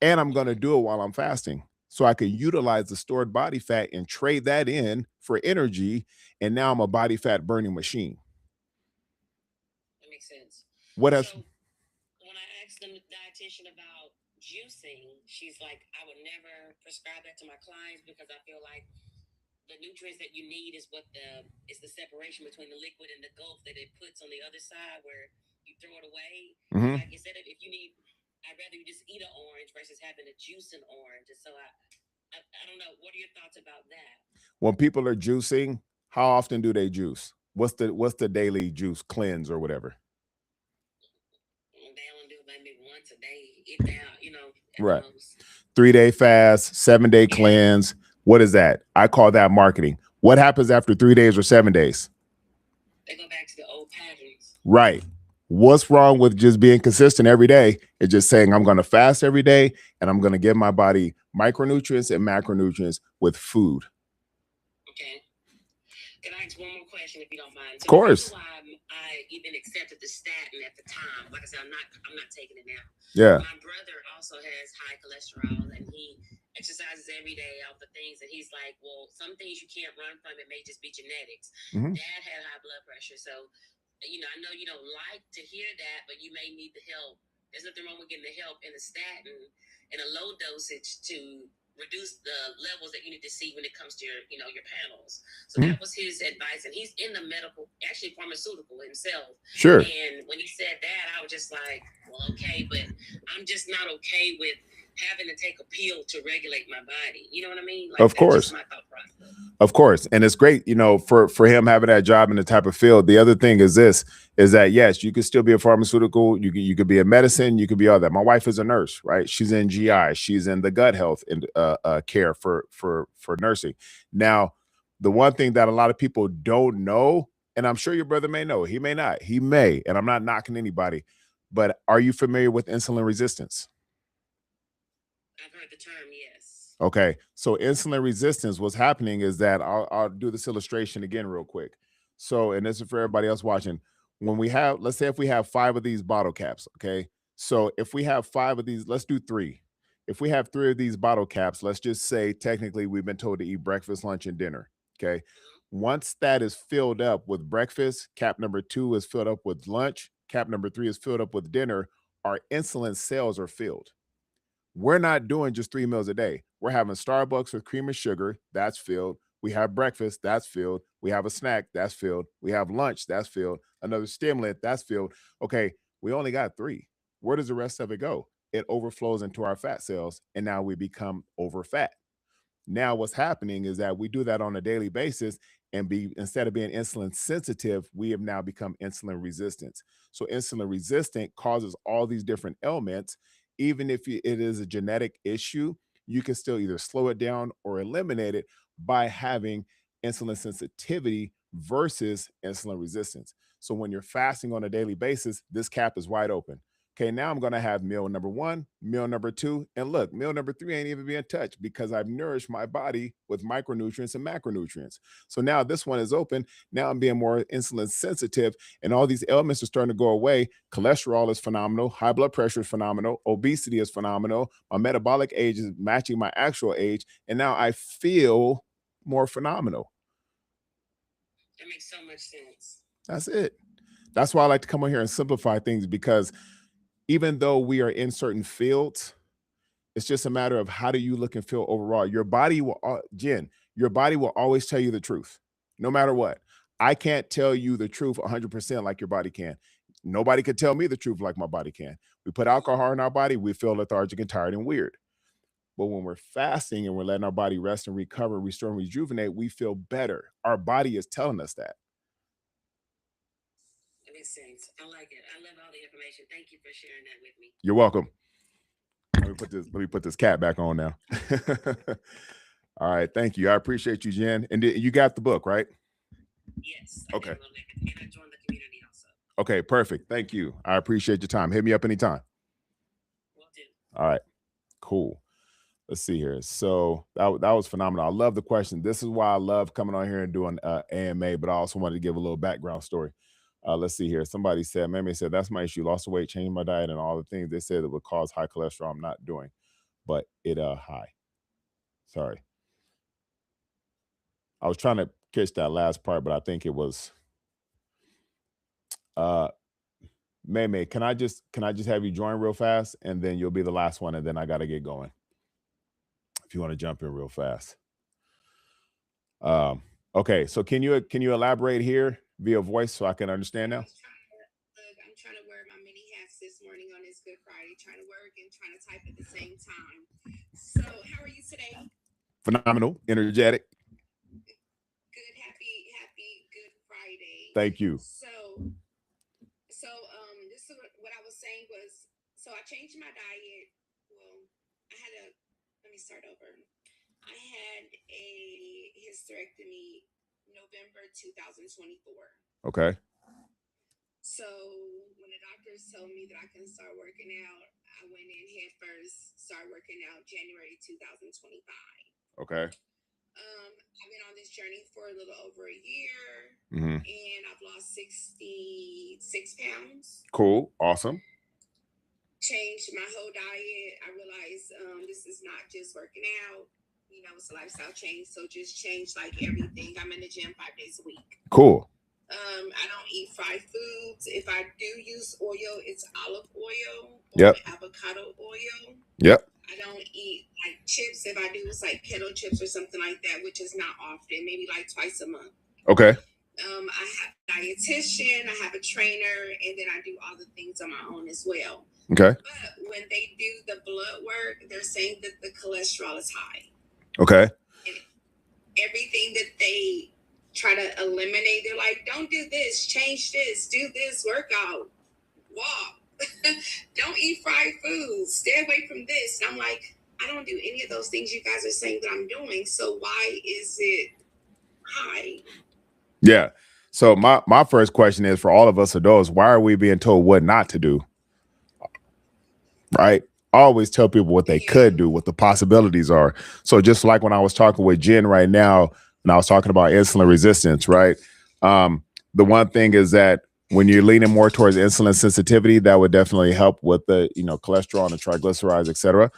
And I'm going to do it while I'm fasting. So I can utilize the stored body fat and trade that in for energy. And now I'm a body fat burning machine. That makes sense. What else? So when I asked the dietitian about juicing, she's like, I would never prescribe that to my clients because I feel like the nutrients that you need is the separation between the liquid and the gulf that it puts on the other side where you throw it away. It's Mhm. like instead of if you need, I'd rather you just eat an orange versus having a juice an orange. And so I don't know. What are your thoughts about that? When people are juicing, how often do they juice? What's the daily juice cleanse or whatever? They only do maybe once a day, if that, at the Right. most. 3-day fast, 7-day Yeah, cleanse. What is that? I call that marketing. What happens after 3 days or 7 days? they go back to the old patterns. Right. What's wrong with just being consistent every day? It's just saying I'm going to fast every day and I'm going to give my body micronutrients and macronutrients with food. Okay. Can I ask one more question, if you don't mind? Of So the reason course. why I even accepted the statin at the time, like I said, I'm not taking it now. Yeah. My brother also has high cholesterol, and he exercises every day off the things. And he's like, well, some things you can't run from. It may just be genetics. Mhm. Dad had high blood pressure, so I know you don't like to hear that, but you may need the help. There's nothing wrong with getting the help in the statin in a low dosage to reduce the levels that you need to see when it comes to your panels. So Mhm. that was his advice, and he's in the medical, actually pharmaceutical himself. Sure. And when he said that, I was just like, well, okay, but I'm just not okay with having to take a pill to regulate my body. You know what I mean? Like, Of that's just course. my thought process. Of course. And it's great, for him having that job in the type of field. The other thing is that yes, you could still be a pharmaceutical, you could be a medicine, you could be all that. My wife is a nurse, right? She's in GI, she's in the gut health and care for nursing. Now, the one thing that a lot of people don't know, and I'm sure your brother may know, he may not, he may, and I'm not knocking anybody, but are you familiar with insulin resistance? I've heard the term, yes. Okay, so insulin resistance, what's happening is that I'll do this illustration again real quick. So, and this is for everybody else watching. When we have, let's say if we have 5 of these bottle caps, okay? So if we have 5 of these, let's do 3. If we have 3 of these bottle caps, let's just say technically we've been told to eat breakfast, lunch, and dinner, okay? Once that is filled up with breakfast, cap number 2 is filled up with lunch, cap number 3 is filled up with dinner, our insulin cells are filled. We're not doing just 3 meals a day. We're having Starbucks with cream and sugar, that's filled. We have breakfast, that's filled. We have a snack, that's filled. We have lunch, that's filled. Another stimulant, that's filled. Okay, we only got 3. Where does the rest of it go? It overflows into our fat cells, and now we become over fat. Now, what's happening is that we do that on a daily basis, and instead of being insulin sensitive, we have now become insulin resistant. So, insulin resistant causes all these different ailments. Even if it is a genetic issue, you can still either slow it down or eliminate it by having insulin sensitivity versus insulin resistance. So, when you're fasting on a daily basis, this cap is wide open. Okay, now I'm going to have meal number 1, meal number 2, and look, meal number 3 ain't even being touched because I've nourished my body with micronutrients and macronutrients. So now this one is open. Now I'm being more insulin sensitive, and all these ailments are starting to go away. Cholesterol is phenomenal. High blood pressure is phenomenal. Obesity is phenomenal. My metabolic age is matching my actual age, and now I feel more phenomenal. That makes so much sense. That's it. That's why I like to come on here and simplify things, because even though we are in certain fields, it's just a matter of how do you look and feel overall. Your body will, Jen, your body will always tell you the truth, no matter what. I can't tell you the truth 100% like your body can. Nobody could tell me the truth like my body can. We put alcohol in our body, we feel lethargic and tired and weird. But when we're fasting and we're letting our body rest and recover, restore and rejuvenate, we feel better. Our body is telling us that. Makes sense. I like it. I love all the information. Thank you for sharing that with me. You're welcome. Let me put this cap back on now. All right, thank you. I appreciate you, Jen. And you got the book, right? Yes. Okay. And I joined the community also. Okay, perfect. Thank you. I appreciate your time. Hit me up anytime. Will do. All right, cool. Let's see here. So that was phenomenal. I love the question. This is why I love coming on here and doing AMA, but I also wanted to give a little background story. Let's see here. Somebody said, Mammy said, that's my issue. Lost the weight, changed my diet, and all the things they said that would cause high cholesterol. I'm not doing, but it high. Sorry. I was trying to catch that last part, but I think it was Mammy, can I just have you join real fast, and then you'll be the last one, and then I gotta get going. If you want to jump in real fast. Okay, so can you elaborate here via voice so I can understand now? I'm trying to wear my mini hats this morning on this Good Friday, trying to work and trying to type at the same time. So how are you today? Phenomenal, energetic. Good, happy Good Friday. Thank you. So this is what I was saying was, so I changed my diet. Well, let me start over. I had a hysterectomy November 2024. Okay. So when the doctors told me that I can start working out, I went in head first, started working out January 2025. Okay. I've been on this journey for a little over a year, and I've lost 66 pounds. Cool. Awesome. Changed my whole diet. I realized this is not just working out. You know, it's a lifestyle change. So just change like everything. I'm in the gym 5 days a week. Cool. I don't eat fried foods. If I do use oil, it's olive oil or avocado oil. Yep. I don't eat like chips. If I do, it's like keto chips or something like that, which is not often, maybe like twice a month. Okay. I have a dietitian, I have a trainer, and then I do all the things on my own as well. Okay. But when they do the blood work, they're saying that the cholesterol is high. Okay. And everything that they try to eliminate, they're like, don't do this, change this, do this, workout, walk, don't eat fried foods, stay away from this. And I'm like, I don't do any of those things you guys are saying that I'm doing. So why is it high? Yeah. So my first question is, for all of us adults, why are we being told what not to do? Right? I always tell people what they could do, what the possibilities are. So just like when I was talking with Jen right now, and I was talking about insulin resistance, right? the one thing is that when you're leaning more towards insulin sensitivity, that would definitely help with the, cholesterol and the triglycerides, et cetera.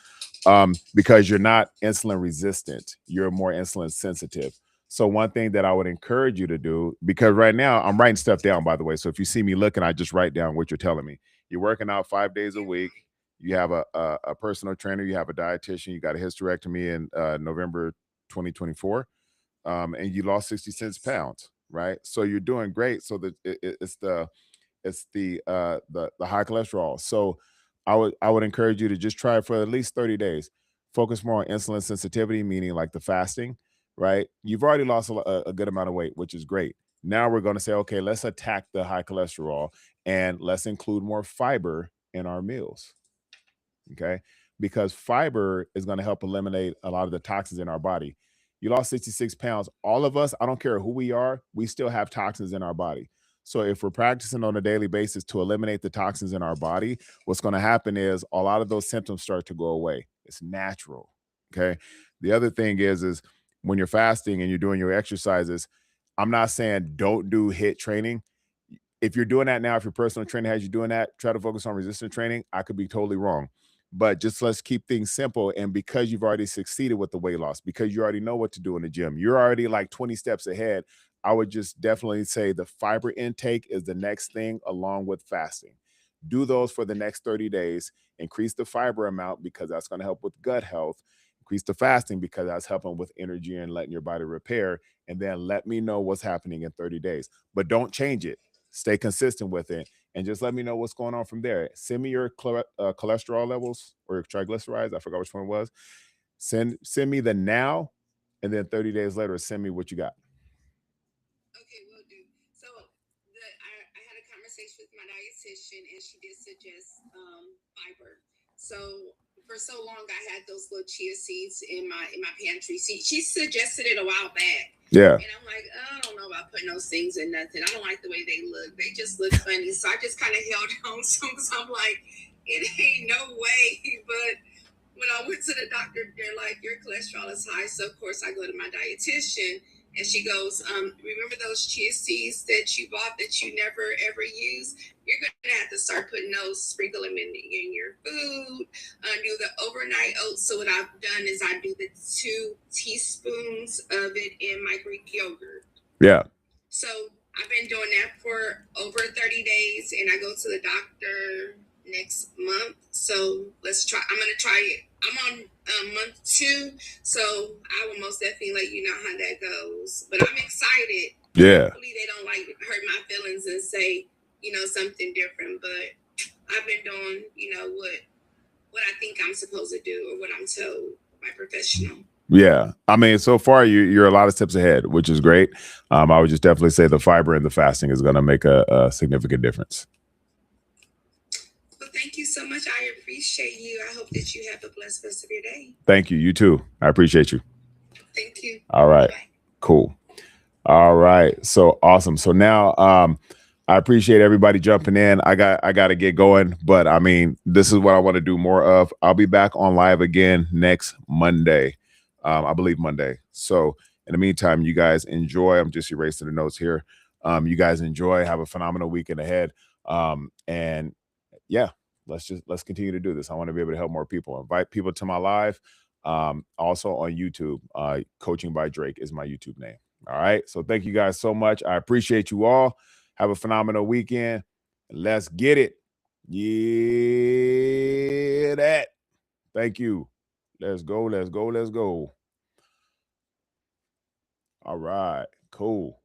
Because you're not insulin resistant, you're more insulin sensitive. So one thing that I would encourage you to do, because right now I'm writing stuff down, by the way. So if you see me looking, I just write down what you're telling me. You're working out 5 days a week. You have a personal trainer. You have a dietitian. You got a hysterectomy in November 2024, and you lost 66 pounds. Right. So you're doing great. So that it's the high cholesterol. So I would encourage you to just try it for at least 30 days. Focus more on insulin sensitivity, meaning like the fasting, right? You've already lost a good amount of weight, which is great. Now we're going to say, okay, let's attack the high cholesterol and let's include more fiber in our meals. Okay. Because fiber is going to help eliminate a lot of the toxins in our body. You lost 66 pounds. All of us, I don't care who we are, we still have toxins in our body. So if we're practicing on a daily basis to eliminate the toxins in our body, what's going to happen is a lot of those symptoms start to go away. It's natural. Okay. The other thing is when you're fasting and you're doing your exercises, I'm not saying don't do HIIT training. If you're doing that now, if your personal trainer has you doing that, try to focus on resistance training. I could be totally wrong. But just let's keep things simple. And because you've already succeeded with the weight loss, because you already know what to do in the gym, you're already like 20 steps ahead. I would just definitely say the fiber intake is the next thing along with fasting. Do those for the next 30 days. Increase the fiber amount because that's going to help with gut health. Increase the fasting because that's helping with energy and letting your body repair. And then let me know what's happening in 30 days. But don't change it. Stay consistent with it. And just let me know what's going on from there. Send me your cholesterol levels or your triglycerides. I forgot which one it was. Send me the now, and then 30 days later, send me what you got. Okay, will do. So I had a conversation with my dietitian, and she did suggest fiber. So for so long, I had those little chia seeds in my pantry. She suggested it a while back. Yeah. And I'm like, I don't know about putting those things in nothing. I don't like the way they look. They just look funny. So I just kind of held on to them because I'm like, it ain't no way. But when I went to the doctor, they're like, your cholesterol is high. So, of course, I go to my dietitian. And she goes, remember those chia seeds that you bought that you never, ever use? You're going to have to start putting those, sprinkle them in your food, do the overnight oats. So what I've done is I do the 2 teaspoons of it in my Greek yogurt. Yeah. So I've been doing that for over 30 days, and I go to the doctor next month. So let's try. I'm going to try it. I'm on month 2, so I will most definitely let you know how that goes. But I'm excited. Yeah. Hopefully they don't like hurt my feelings and say, something different. But I've been doing, what I think I'm supposed to do or what I'm told by professional. Yeah. I mean, so far you're a lot of steps ahead, which is great. I would just definitely say the fiber and the fasting is going to make a significant difference. Well, thank you so much. I appreciate you. I hope that you have a blessed rest of your day. Thank you. You too. I appreciate you. Thank you. All right. Bye-bye. Cool. All right. So awesome. So now I appreciate everybody jumping in. I got to get going, but I mean, this is what I want to do more of. I'll be back on live again next Monday. I believe Monday. So in the meantime, you guys enjoy. I'm just erasing the notes here. You guys enjoy. Have a phenomenal weekend ahead. And yeah, let's continue to do this. I want to be able to help more people. Invite people to my live. Also on YouTube. Coaching by Drake is my YouTube name. All right. So thank you guys so much. I appreciate you all. Have a phenomenal weekend. Let's get it. Yeah, that. Thank you. Let's go. Let's go. Let's go. All right. Cool.